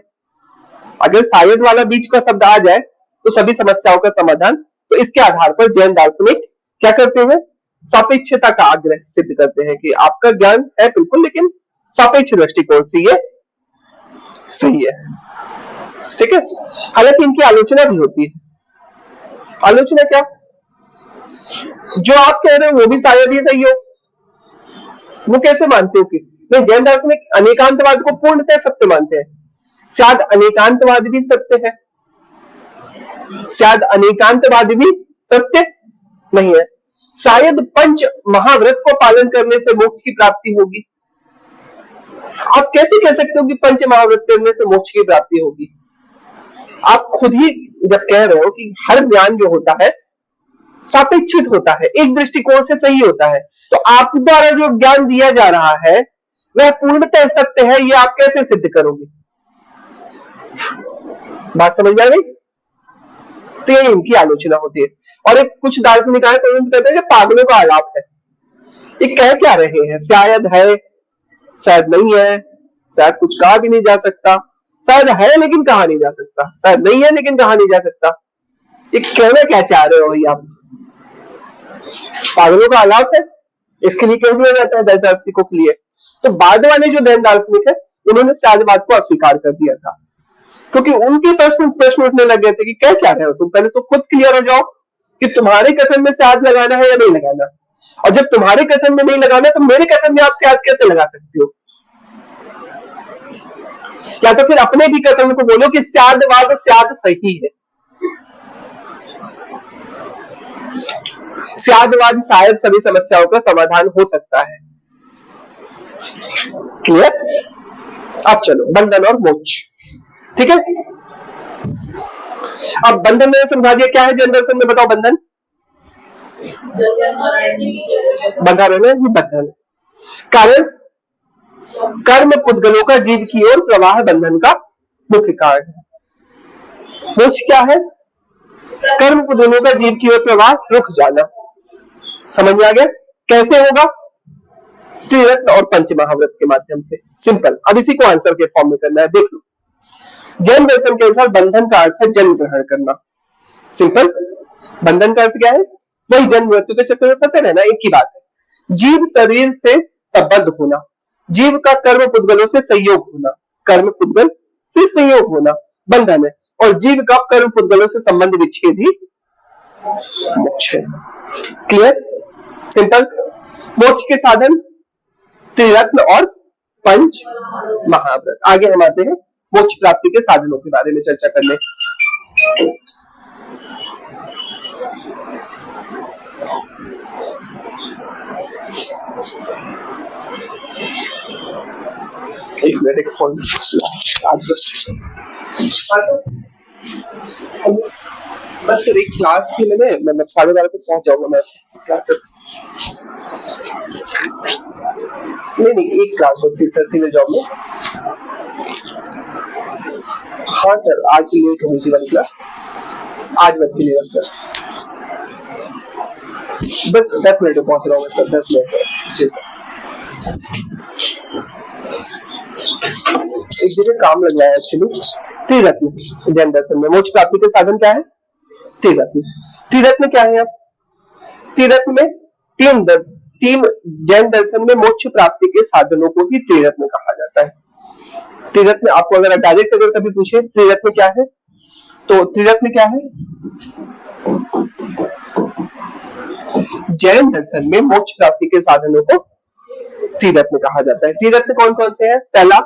अगर शायद वाला बीच का शब्द आ जाए तो सभी समस्याओं का समाधान। तो इसके आधार पर जैन दार्शनिक क्या करते हैं? सापेक्षता का आग्रह सिद्ध करते हैं कि आपका ज्ञान है बिल्कुल, लेकिन सापेक्ष दृष्टिकोण से ये सही है। ठीक है? हालांकि इनकी आलोचना भी होती है। आलोचना क्या? जो आप कह रहे हो वो भी शायद ही सही हो, वो कैसे मानते हो? कि नहीं, जैन दार्शनिक अनेकांतवाद को पूर्णतः सत्य मानते हैं। शायद अनेकांतवाद भी सत्य है, शायद अनेकांतवाद भी सत्य नहीं है। शायद पंच महाव्रत को पालन करने से मोक्ष की प्राप्ति होगी। आप कैसे कह सकते हो कि पंच महाव्रत करने से मोक्ष की प्राप्ति होगी? आप खुद ही जब कह रहे हो कि हर ज्ञान जो होता है सापेक्षित होता है, एक दृष्टिकोण से सही होता है, तो आप द्वारा जो ज्ञान दिया जा रहा है वह पूर्णतः सत्य है, ये आप कैसे सिद्ध करोगे? बात समझ में आ गई? तो ये इनकी आलोचना होती है। और एक कुछ दार्शनिक कहते हैं कि पागलों का आलाप है। ये कह क्या रहे हैं? शायद है, शायद नहीं है, शायद कुछ कहा भी नहीं जा सकता, शायद है लेकिन कहा नहीं जा सकता, शायद नहीं है लेकिन कहा नहीं जा सकता। ये कहना क्या चाह रहे हो भाई आप? पागलों का अलाप है, इसके लिए कह दिया जाता है दस दार्शनिकों के लिए। तो बाद वाले जो दस दार्शनिक है उन्होंने साध्यवाद को अस्वीकार कर दिया था, क्योंकि उनके प्रश्न उठने लग गए थे कि क्या क्या रहे हो तुम, पहले तो खुद क्लियर हो जाओ कि तुम्हारे कथन में से आग लगाना है या नहीं लगाना, और जब तुम्हारे कथन में नहीं लगाना तो मेरे कथन में आप से आग कैसे लगा सकते हो। या तो फिर अपने भी कथन को बोलो कि साध्यवाद साध सही है, साध्यवाद शायद सभी समस्याओं का समाधान हो सकता है। क्लियर? अब चलो बंधन और मोक्ष, ठीक है। अब बंधन मैंने समझा दिया, क्या है जैन दर्शन में, बताओ बंधन। बंधा रहना ही बंधन है। कारण कर्म पुद्गलों का जीव की ओर प्रवाह बंधन का मुख्य कारण है। मोक्ष क्या है? कर्म पुद्गलों का जीव की ओर प्रवाह रुक जाना। समझ में आ गया? कैसे होगा? त्रिरत्न और पंच महाव्रत के माध्यम से। सिंपल। अब इसी को आंसर के फॉर्म में करना है, देख लो। जैन दर्शन के अनुसार बंधन का अर्थ है जन्म ग्रहण करना। सिंपल। बंधन का अर्थ क्या है? वही जन्म मृत्यु के चक्कर में फंसे रहना, एक ही बात है। जीव शरीर से संबद्ध होना, जीव का कर्म पुद्गलों से संयोग होना, कर्म पुद्गल से संयोग होना बंधन है, और जीव का कर्म पुद्गलों से संबंध विच्छेद ही मोक्ष है। क्लियर? सिंपल। मोक्ष के साधन त्रिरत्न और पंच महाव्रत। आगे हम आते हैं मोक्ष प्राप्ति के साधनों के बारे में चर्चा करने। एक मिनट, एक फोन आज बस सर एक क्लास थी, मैंने मतलब 12:30 तक पहुंच जाऊंगा मैं क्लासेस। नहीं एक क्लास बस थी सर सिविल जॉब में। हाँ सर आज लेट हुई थी वाली क्लास, आज बस के लिए बस सर, बस 10 मिनट में पहुंच रहा हूँ सर, 10 मिनट। जी सर। एक जगह काम लग रहा है एक्चुअली। त्रिरत्न जैन दर्शन में मोक्ष प्राप्ति के साधन क्या है? त्रिरत्न। त्रिरत्न क्या है? अब त्रिरत्न में तीन जैन दर्शन में मोक्ष प्राप्ति के साधनों को ही त्रिरत्न कहा जाता है। त्रिरत्न आपको अगर डायरेक्ट अगर कभी पूछे त्रिरत्न क्या है, तो त्रिरत्न क्या है? जैन दर्शन में मोक्ष प्राप्ति के साधनों को त्रिरत्न कहा जाता है। त्रिरत्न कौन कौन से हैं? पहला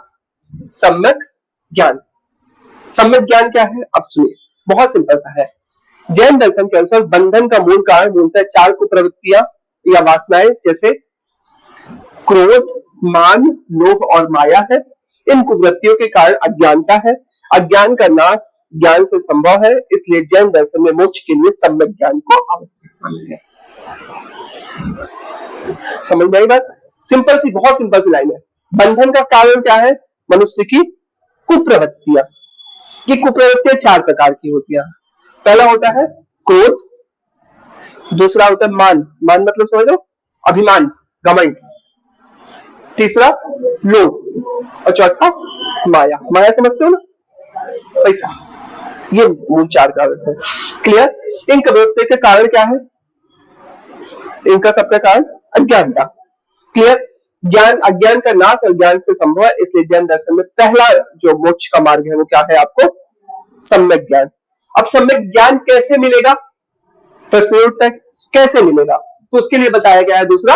सम्यक ज्ञान। सम्यक ज्ञान क्या है? अब सुनिए, बहुत सिंपल सा है। जैन दर्शन के अनुसार बंधन का मूल कारण मूलतः 4 कुप्रवृत्तियां या वासनाएं, जैसे क्रोध, मान, लोभ और माया है। इन कुप्रवृत्तियों के कारण अज्ञानता है। अज्ञान का नाश ज्ञान से संभव है, इसलिए जैन दर्शन में मोक्ष के लिए सम्यक ज्ञान को आवश्यक माना है। समझ में आई बात? सिंपल सी, बहुत सिंपल सी लाइन है। बंधन का कारण क्या है? मनुष्य की कुप्रवृत्तियां। ये कुप्रवृत्तियां 4 प्रकार की होती हैं। पहला होता है क्रोध, दूसरा होता है मान मतलब समझ लो अभिमान, घमंड, तीसरा लोभ, और चौथा माया समझते हो ना, पैसा। ये मूल 4 कारण है। क्लियर? इन कुप्रवृत्तियों के कारण क्या है? इनका सबका कारण अज्ञानता। क्लियर? ज्ञान, अज्ञान का नाश और ज्ञान से संभव है, इसलिए जैन दर्शन में पहला जो मोक्ष का मार्ग है वो क्या है? आपको सम्यक ज्ञान। अब सम्यक ज्ञान कैसे मिलेगा? प्रश्न उठता है कैसे मिलेगा, तो उसके लिए बताया गया है दूसरा,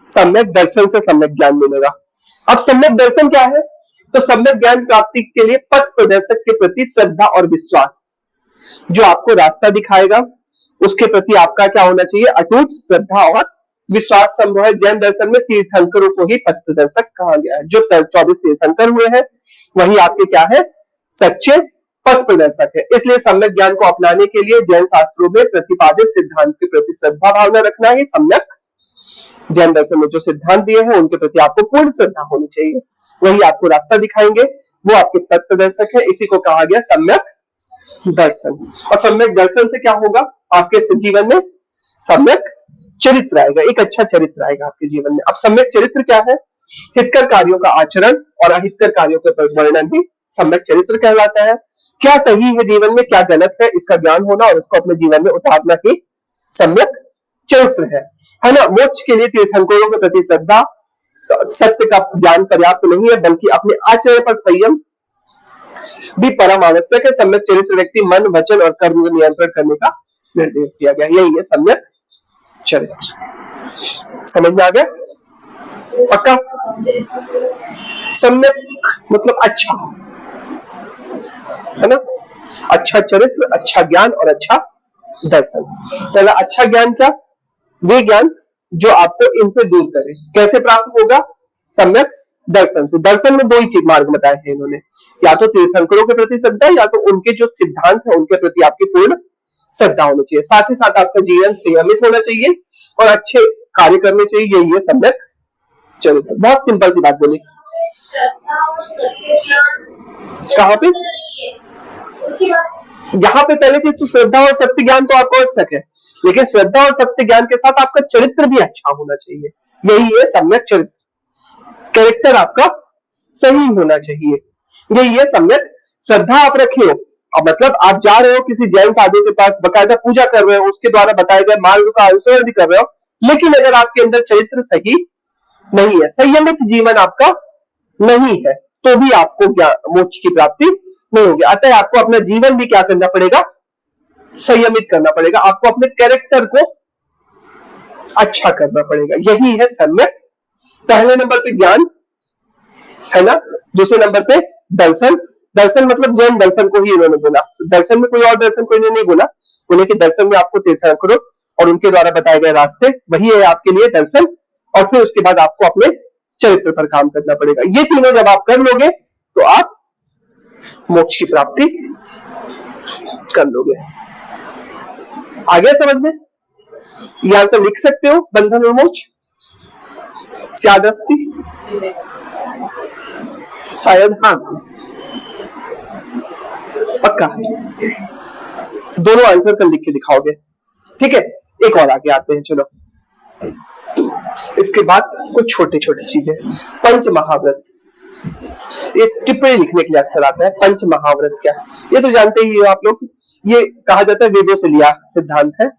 सम्यक दर्शन से सम्यक ज्ञान मिलेगा। अब सम्यक दर्शन क्या है? तो सम्यक ज्ञान प्राप्ति के लिए पथ प्रदर्शक के प्रति श्रद्धा और विश्वास, जो आपको रास्ता दिखाएगा उसके प्रति आपका क्या होना चाहिए? अटूट श्रद्धा और विश्वास संभव है। जैन दर्शन में तीर्थंकरों को ही पथ प्रदर्शक कहा गया है। जो 24 तीर्थंकर हुए हैं वही आपके क्या है? सच्चे पथ प्रदर्शक है। इसलिए सम्यक ज्ञान को अपनाने के लिए जैन शास्त्रों में प्रतिपादित सिद्धांत के प्रति श्रद्धा भावना रखना ही सम्यक, जैन दर्शन में जो सिद्धांत दिए हैं उनके प्रति आपको पूर्ण श्रद्धा होनी चाहिए, वही आपको रास्ता दिखाएंगे, वो आपके पथ प्रदर्शक है। इसी को कहा गया सम्यक दर्शन। और सम्यक दर्शन से क्या होगा? आपके जीवन में सम्यक चरित्र आएगा, एक अच्छा चरित्र आएगा आपके जीवन में। अब सम्यक चरित्र क्या है? हितकर कार्यों का आचरण और अहितकर कार्यों का वर्णन ही सम्यक चरित्र कहलाता है। क्या सही है जीवन में, क्या गलत है, इसका ज्ञान होना और इसको अपने जीवन में उतारना ही सम्यक चरित्र है ना। मोक्ष के लिए तीर्थंकरों के प्रति श्रद्धा, सत्य का ज्ञान पर्याप्त नहीं है, बल्कि अपने आचरण पर संयम भी परम आवश्यक है। सम्यक चरित्र व्यक्ति मन, वचन और कर्म को नियंत्रण करने का निर्देश दिया गया, यही है सम्यक चरित्र। समझ में आ गया? पक्का? सम्यक मतलब अच्छा, है ना, अच्छा चरित्र, अच्छा ज्ञान और अच्छा दर्शन। पहला अच्छा ज्ञान क्या? वे ज्ञान जो आपको इनसे दूर करे। कैसे प्राप्त होगा? सम्यक दर्शन से। दर्शन में दो ही चीज मार्ग बताए हैं इन्होंने, या तो तीर्थंकरों के प्रति श्रद्धा, या तो उनके जो सिद्धांत है उनके प्रति आपकी पूर्ण श्रद्धा होनी चाहिए। साथ ही साथ आपका जीवन संयमित होना चाहिए और अच्छे कार्य करने चाहिए, यही है सम्यक चरित्र। बहुत सिंपल सी बात बोली। कहाँ पे? यहाँ पे पहली चीज तो श्रद्धा और सत्य ज्ञान तो आपको आवश्यक है, लेकिन श्रद्धा और सत्य ज्ञान के साथ आपका चरित्र भी अच्छा होना चाहिए, यही है सम्यक चरित्र। कैरेक्टर आपका सही होना चाहिए, यही है सम्यक। श्रद्धा आप रखे हो, अब मतलब आप जा रहे हो किसी जैन साधु के पास, बकायदा पूजा कर रहे हो, उसके द्वारा बताए गए मार्ग का अनुसरण भी कर रहे हो, लेकिन अगर आपके अंदर चरित्र सही नहीं है, संयमित जीवन आपका नहीं है, तो भी आपको मोक्ष की प्राप्ति नहीं होगी। अतः आपको अपना जीवन भी क्या करना पड़ेगा? संयमित करना पड़ेगा। आपको अपने कैरेक्टर को अच्छा करना पड़ेगा, यही है सम्यक। पहले नंबर पे ज्ञान, है ना, दूसरे नंबर पे दर्शन। दर्शन मतलब जैन दर्शन को ही इन्होंने बोला, दर्शन में कोई और दर्शन को इन्होंने नहीं बोला। बोले कि दर्शन में आपको तीर्थंकरों और उनके द्वारा बताए गए रास्ते, वही है आपके लिए दर्शन। और फिर उसके बाद आपको अपने चरित्र पर काम करना पड़ेगा। ये तीनों जब आप कर लोगे तो आप मोक्ष की प्राप्ति कर लोगे। आगे समझ में? ये आंसर लिख सकते हो, बंधन और मोक्ष। स्यादस्ती शायद, हाँ पक्का, दोनों आंसर कल लिख के दिखाओगे, ठीक है। एक और आगे आते हैं, चलो। इसके बाद कुछ छोटी छोटी चीजें। पंच महाव्रत, ये टिप्पणी लिखने के लिए अक्सर आता है। पंच महाव्रत क्या? ये तो जानते ही हो आप लोग, ये कहा जाता है वेदों से लिया सिद्धांत है।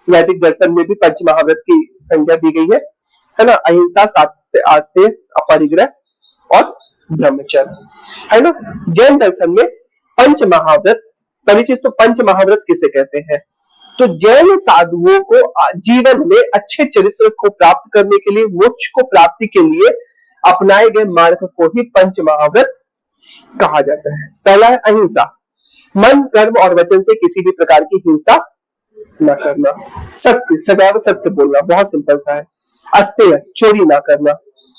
वैदिक दर्शन में भी पंच महाव्रत की संज्ञा दी गई है ना। अहिंसा, सत्य, आस्तेय, अपरिग्रह और ब्रह्मचर्य, है ना। जैन दर्शन में पंच महाव्रत, पहली चीज तो पंच महाव्रत किसे कहते हैं? तो जैन साधुओं को जीवन में अच्छे चरित्र को प्राप्त करने के लिए, मोक्ष को प्राप्ति के लिए अपनाए गए मार्ग को ही पंच महाव्रत कहा जाता है। पहला है अहिंसा, मन, कर्म और वचन से किसी भी प्रकार की हिंसा न करना। सत्य, सदैव सत्य बोलना, बहुत सिंपल सा है। अस्तेय, चोरी ना करना।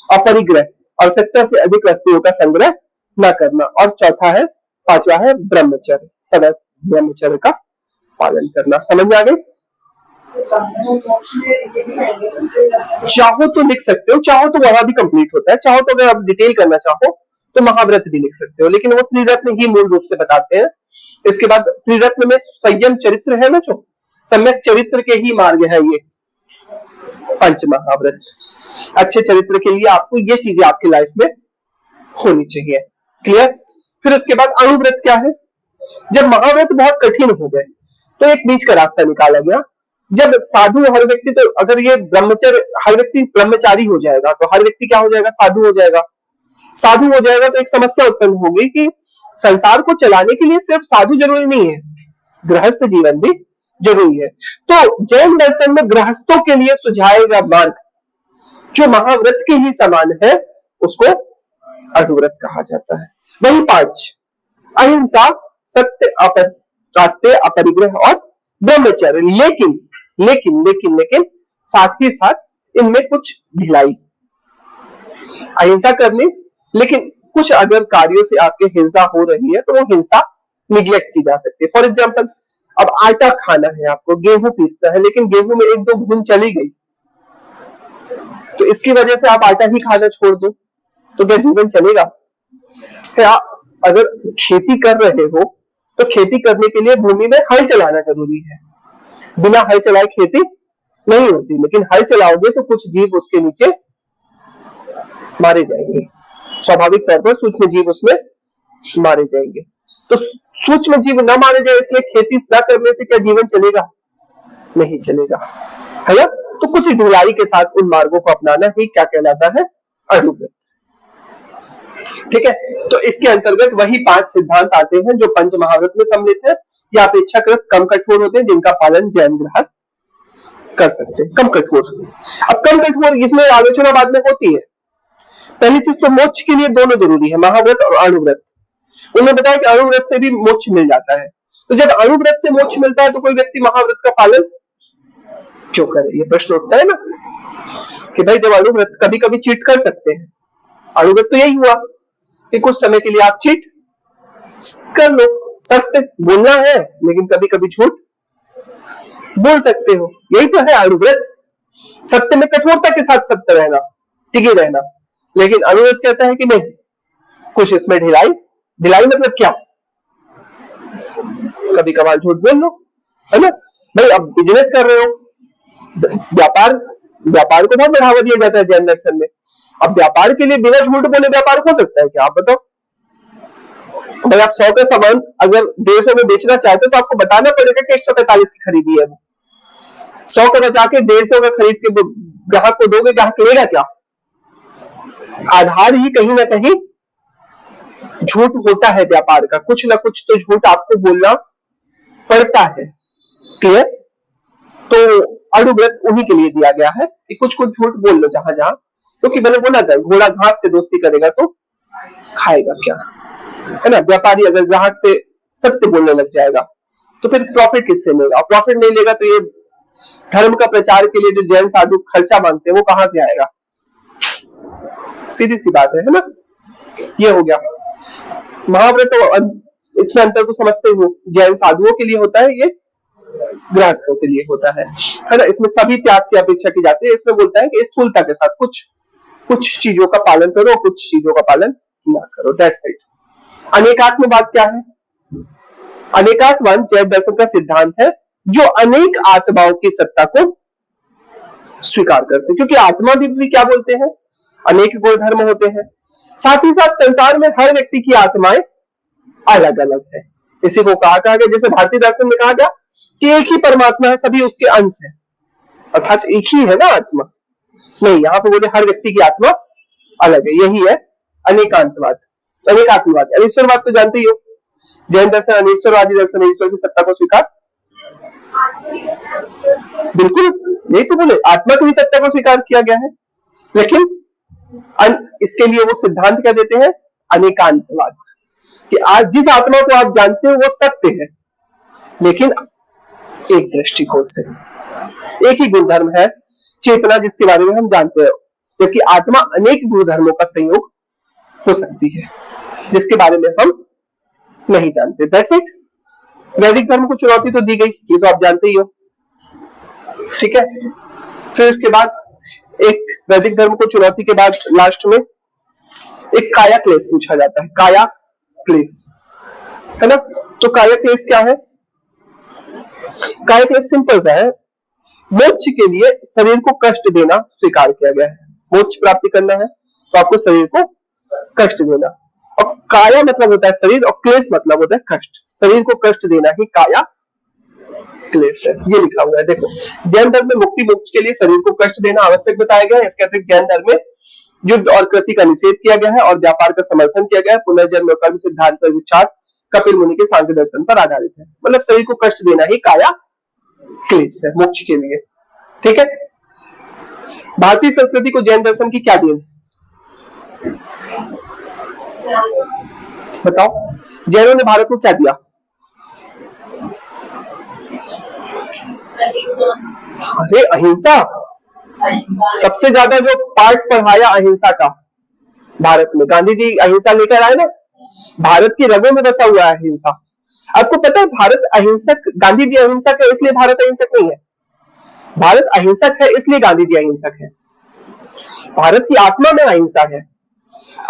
अपरिग्रह, आवश्यकता से अधिक वस्तुओं का संग्रह न करना। और चौथा है, पांचवा है ब्रह्मचर्य, सदैव ब्रह्मचर्य का पालन करना। समझ में आ गई? चाहो तो लिख सकते हो, चाहो तो वहां भी कंप्लीट होता है, चाहो तो अगर आप डिटेल करना चाहो तो महाव्रत भी लिख सकते हो, लेकिन वो त्रिरत्न ही मूल रूप से बताते हैं। इसके बाद त्रिरत्न में संयम चरित्र है ना, जो सम्यक चरित्र के ही मार्ग है ये पंच महाव्रत। अच्छे चरित्र के लिए आपको ये चीजें आपकी लाइफ में होनी चाहिए। क्लियर? फिर उसके बाद अणुव्रत क्या है? जब महाव्रत बहुत कठिन हो गए तो एक बीच का रास्ता निकाला गया। जब साधु हर व्यक्ति, तो अगर ये ब्रह्मचर्य, हर व्यक्ति ब्रह्मचारी हो जाएगा तो हर व्यक्ति क्या हो जाएगा? साधु हो जाएगा। साधु हो जाएगा तो एक समस्या उत्पन्न होगी कि संसार को चलाने के लिए सिर्फ साधु जरूरी नहीं है, गृहस्थ जीवन भी जरूरी है। तो जैन दर्शन में गृहस्थों के लिए सुझाया गया मार्ग जो महाव्रत के ही समान है, उसको अणुव्रत कहा जाता है। वही पांच, अहिंसा, सत्य, आस्तेय, अपरिग्रह और ब्रह्मचर्य। लेकिन लेकिन लेकिन लेकिन साथ ही साथ इनमें कुछ ढिलाई। अहिंसा करनी, लेकिन कुछ अगर कार्यों से आपके हिंसा हो रही है तो वो हिंसा निग्लेक्ट की जा सकती है। फॉर एग्जाम्पल, अब आटा खाना है आपको, गेहूं पीसना है, लेकिन गेहूं में एक दो घुन चली गई तो इसकी वजह से आप आटा ही खाना छोड़ दो तो क्या जीवन चलेगा? क्या अगर खेती कर रहे हो तो खेती करने के लिए भूमि में हल चलाना जरूरी है। बिना हल चलाए खेती नहीं होती, लेकिन हल चलाओगे तो कुछ जीव उसके नीचे मारे जाएंगे, स्वाभाविक तौर पर सूक्ष्म जीव उसमें मारे जाएंगे। तो सूक्ष्म जीव न मारे जाए इसलिए खेती न करने से क्या जीवन चलेगा? नहीं चलेगा, है ना। तो कुछ ढिलाई के साथ उन मार्गों को अपनाना ही क्या कहलाता है, अनुव्रत। ठीक है, तो इसके अंतर्गत वही 5 सिद्धांत आते हैं जो पंच महाव्रत में सम्मिलित है। या अपेक्षाकृत कम कठोर होते हैं, जिनका पालन जैन गृहस्थ कर सकते हैं। कम कठोर, अब कम कठोर इसमें आलोचना बाद में होती है। पहली चीज तो मोक्ष के लिए दोनों जरूरी है, महाव्रत और अणुव्रत। उन्होंने बताया कि अणुव्रत से भी मोक्ष मिल जाता है। तो जब अणुव्रत से मोक्ष मिलता है तो कोई व्यक्ति महाव्रत का पालन क्यों करे, ये प्रश्न उठता है ना कि भाई जब अणुव्रत, कभी कभी चीट कर सकते हैं। अणुव्रत तो यही हुआ कि कुछ समय के लिए आप चीट कर लो, सत्य बोलना है लेकिन कभी कभी झूठ बोल सकते हो, यही तो है अणुव्रत। सत्य में कठोरता के साथ सत्य रहना, टिके रहना। लेकिन अणुव्रत कहता है कि नहीं, कुछ इसमें ढिलाई। ढिलाई मतलब क्या, कभी कभार झूठ बोल लो, है ना। भाई अब बिजनेस कर रहे हो, व्यापार को बहुत बढ़ावा दिया जाता है जैन दर्शन में। अब व्यापार के लिए बिना झूठ बोले व्यापार हो सकता है क्या, आप बताओ। भाई आप 100 का सामान अगर 150 में बेचना चाहते हो तो आपको बताना पड़ेगा कि 145 की खरीदी है, वो 100 का बचा के 150 का खरीद के ग्राहक को दोगे, ग्राहक लेगा क्या। आधार ही कहीं ना कहीं झूठ होता है व्यापार का, कुछ ना कुछ तो झूठ आपको बोलना पड़ता है। क्लियर। तो अणुव्रत उन्हीं के लिए दिया गया है कि कुछ कुछ झूठ बोल लो जहां जहां, क्योंकि मैंने बोला था घोड़ा घास से दोस्ती करेगा तो खाएगा क्या, है ना। व्यापारी अगर ग्राहक से सत्य बोलने लग जाएगा तो फिर प्रॉफिट किससे लेगा, प्रॉफिट नहीं लेगा तो ये धर्म का प्रचार के लिए जो जैन साधु खर्चा मांगते हैं वो कहां से आएगा, सीधी सी बात है ना। ये हो गया महाव्रत। तो इसमें अंतर तो समझते हो, जैन साधुओं के लिए होता है, ये गृहस्थों के लिए होता है ना। इसमें सभी त्याग की अपेक्षा की जाती है। इसमें बोलता है कि स्थूलता के साथ कुछ चीजों का पालन करो, कुछ चीजों का पालन ना करो, दैट्स इट। अनेकात्मवाद क्या है, अनेकात्मवाद जैन दर्शन का सिद्धांत है जो अनेक आत्माओं की सत्ता को स्वीकार करते हैं। क्योंकि आत्मा भी क्या बोलते हैं, अनेक गुण धर्म होते हैं। साथ ही साथ संसार में हर व्यक्ति की आत्माएं अलग अलग है। इसी को कहा गया, जैसे भारतीय दर्शन में कहा गया कि एक ही परमात्मा है, सभी उसके अंश है, अर्थात एक ही है ना आत्मा। नहीं, यहाँ पे बोले हर व्यक्ति की आत्मा अलग है, यही है अनेकांतवाद, अनेकात्मवाद। अनिश्वरवाद तो जानते ही हो, जैन दर्शन अनिश्वरवादी दर्शन है, ईश्वर की सत्ता को स्वीकार, बिल्कुल यही तो बोले, आत्मा की भी सत्ता को स्वीकार किया गया है। लेकिन इसके लिए वो सिद्धांत क्या देते हैं, अनेकांतवाद, कि आज जिस आत्मा को आप जानते हो वो सत्य है, लेकिन एक दृष्टिकोण से, एक ही गुणधर्म है चेतना जिसके बारे में हम जानते हैं, जबकि आत्मा अनेक गुणधर्मों का संयोग हो सकती है जिसके बारे में हम नहीं जानते। That's it. वैदिक धर्म को चुनौती तो दी गई, ये तो आप जानते ही हो, ठीक है। फिर उसके बाद एक वैदिक धर्म को चुनौती के बाद लास्ट में एक काया क्लेश पूछा जाता है, काया क्लेश, है ना। तो काया क्लेश क्या है, काया क्लेश सिंपल सा है, मोक्ष के लिए शरीर को कष्ट देना स्वीकार किया गया है। मोक्ष प्राप्ति करना है तो आपको शरीर को कष्ट देना, और काया मतलब होता है शरीर और क्लेश मतलब होता है कष्ट, शरीर को कष्ट देना ही काया क्लेश है। ये लिखा हुआ है, देखो जैन धर्म में मुक्ति मोक्ष के लिए शरीर को कष्ट देना आवश्यक बताया गया है। इसके अतिरिक्त जैन धर्म में युद्ध और कृषि का निषेध किया गया है और व्यापार का समर्थन किया गया है। पुनर्जन्म कर्म सिद्धांत पर विचार कपिल मुनि के सांख्य दर्शन पर आधारित है। मतलब शरीर को कष्ट देना ही काया क्लेश है मोक्ष के लिए, ठीक है। भारतीय संस्कृति को जैन दर्शन की क्या देन है, बताओ। जैनों ने भारत को क्या दिया, अरे अहिंसा, सबसे ज्यादा जो पार्ट पढ़ाया अहिंसा का भारत में, गांधी जी अहिंसा लेकर आए ना, भारत की रगों में बसा हुआ है अहिंसा। आपको पता है भारत अहिंसक, गांधी जी अहिंसक है इसलिए भारत अहिंसक नहीं है, भारत अहिंसक है इसलिए गांधी जी अहिंसक है। भारत की आत्मा में अहिंसा है।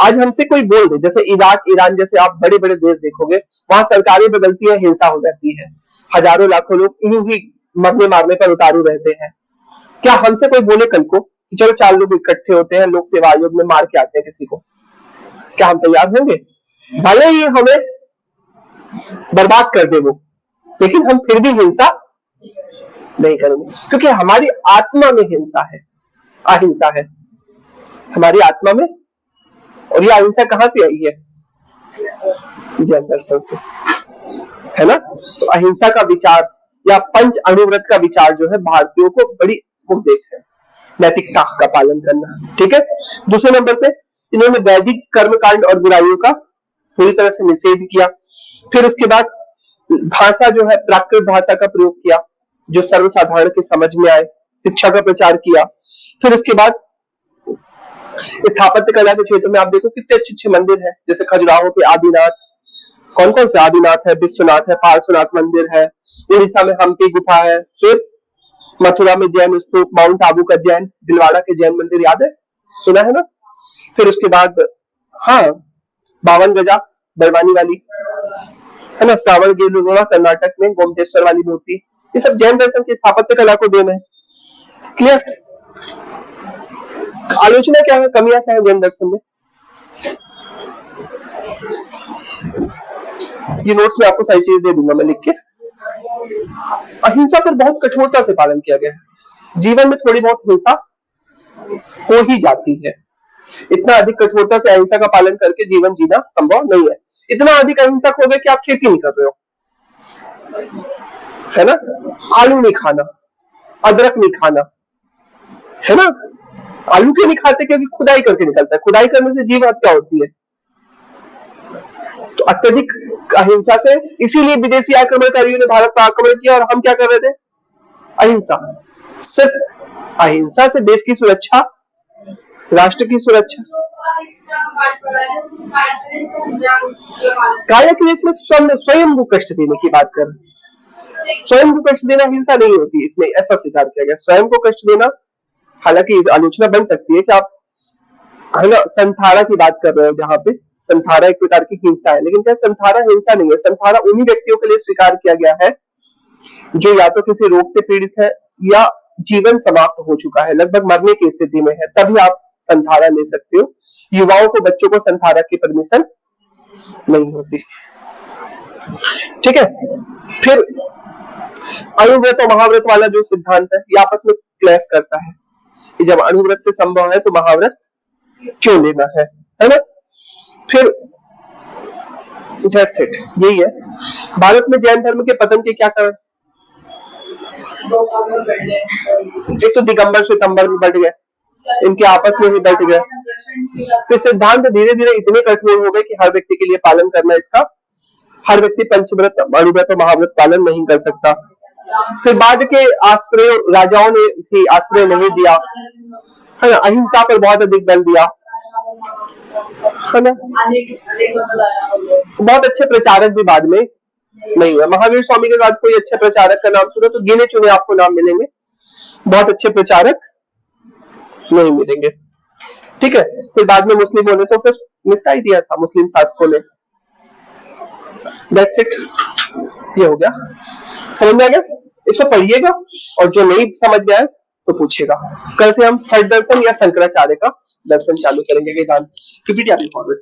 आज हमसे कोई बोल दे, जैसे इराक ईरान जैसे आप बड़े बड़े देश देखोगे, वहां सरकारें बदलती है, हिंसा हो जाती है, हजारों लाखों लोग यूं ही मरने मारने पर उतारू रहते हैं। क्या हमसे कोई बोले कल को कि चलो 4 लोग इकट्ठे होते हैं, लोक सेवा आयोग में मार के आते हैं किसी को, क्या हम तैयार होंगे? भले ही हमें बर्बाद कर दे वो, लेकिन हम फिर भी हिंसा नहीं करेंगे, क्योंकि हमारी आत्मा में हिंसा है, अहिंसा है हमारी आत्मा में। और ये अहिंसा कहां से आई है? जैन दर्शन से, है ना। तो अहिंसा का विचार या पंच अणुव्रत का विचार जो है भारतीयों को बड़ी उपदेश है, नैतिकता का पालन करना। ठीक है। दूसरे नंबर पे इन्होंने वैदिक कर्मकांड और बुराइयों का पूरी तरह से निषेध किया। फिर उसके बाद भाषा जो है प्राकृत भाषा का प्रयोग किया जो सर्वसाधारण के समझ में आए, शिक्षा का प्रचार किया। फिर उसके बाद स्थापत्य कला के क्षेत्र में आप देखो कितने अच्छे अच्छे मंदिर है, जैसे खजुराहो के आदिनाथ, कौन कौन से आदिनाथ है, विश्वनाथ है, पार्श्वनाथ मंदिर है, उड़ीसा में हम्पी गुफा है, फिर मथुरा में जैन स्तूप, माउंट आबू का जैन, दिलवाड़ा के जैन मंदिर याद है, सुना है ना। फिर उसके बाद हाँ 52 गजा बड़वानी वाली है ना, श्रावण गेलुगोड़ा कर्नाटक में गोमतेश्वर वाली मूर्ति, ये सब जैन दर्शन की स्थापत्य कला को देन है। क्लियर। आलोचना क्या है, कमियां क्या है जैन दर्शन में, ये नोट्स में आपको सारी चीज दे दूंगा मैं लिख के। अहिंसा पर बहुत कठोरता से पालन किया गया है, जीवन में थोड़ी बहुत हिंसा हो ही जाती है, इतना अधिक कठोरता से अहिंसा का पालन करके जीवन जीना संभव नहीं है। इतना अधिक अहिंसक हो गया कि आप खेती नहीं कर रहे हो, है ना, आलू नहीं खाना, अदरक नहीं खाना, है ना। आलू क्यों नहीं खाते? क्योंकि खुदाई करके निकलता है, खुदाई करने से जीव हत्या होती है। तो अत्यधिक अहिंसा से इसीलिए विदेशी आक्रमणकारियों ने भारत पर आक्रमण किया, और हम क्या कर रहे थे? अहिंसा। सिर्फ अहिंसा से देश की सुरक्षा, राष्ट्र की सुरक्षा। काया क्लेश में स्वयं को कष्ट देने की बात कर, स्वयं को कष्ट देना हिंसा नहीं होती, इसमें ऐसा स्वीकार किया गया। स्वयं को कष्ट देना, हालांकि इस आलोचना बन सकती है कि आप है ना संथारा की बात कर रहे हो, जहां पे संथारा एक प्रकार की हिंसा है, लेकिन क्या संथारा हिंसा नहीं है। संथारा उन्हीं व्यक्तियों के लिए स्वीकार किया गया है जो या तो किसी रोग से पीड़ित है या जीवन समाप्त हो चुका है, लगभग मरने की स्थिति में है, तभी आप संथारा ले सकते हो। युवाओं को, बच्चों को संथारा की परमिशन नहीं होती। ठीक है। फिर अणुव्रत और महाव्रत वाला जो सिद्धांत है ये आपस में क्लैश करता है कि जब अणुव्रत से संभव है तो महाव्रत क्यों लेना है ना। फिर दैट्स इट, यही है। भारत में जैन धर्म के पतन के क्या कारण? एक तो दिगंबर श्वेतंबर में बढ़ गए, इनके आपस में ही बढ़ गए। फिर सिद्धांत धीरे धीरे इतने कठोर हो गए कि हर व्यक्ति के लिए पालन करना इसका, हर व्यक्ति पंचव्रत, अणुव्रत और महाव्रत पालन नहीं कर सकता। फिर बाद के आश्रय राजाओं ने भी आश्रय नहीं दिया, है ना, अहिंसा पर बहुत अधिक बल दिया, है ना। बहुत अच्छे प्रचारक भी बाद में नहीं हुआ। महावीर स्वामी के बाद कोई अच्छे प्रचारक का नाम सुनो तो गिने चुने आपको नाम मिलेंगे, बहुत अच्छे प्रचारक नहीं मिलेंगे। ठीक है। फिर बाद में मुस्लिमों ने तो फिर निपटा ही दिया था, मुस्लिम शासकों ने। दैट्स इट, ये हो गया। समझ में आ गया? इसको पढ़िएगा और जो नहीं समझ में आए तो पूछिएगा। कल से हम षट दर्शन या शंकराचार्य का दर्शन चालू करेंगे वेदांत की। पीपीटी आपने फॉरवर्ड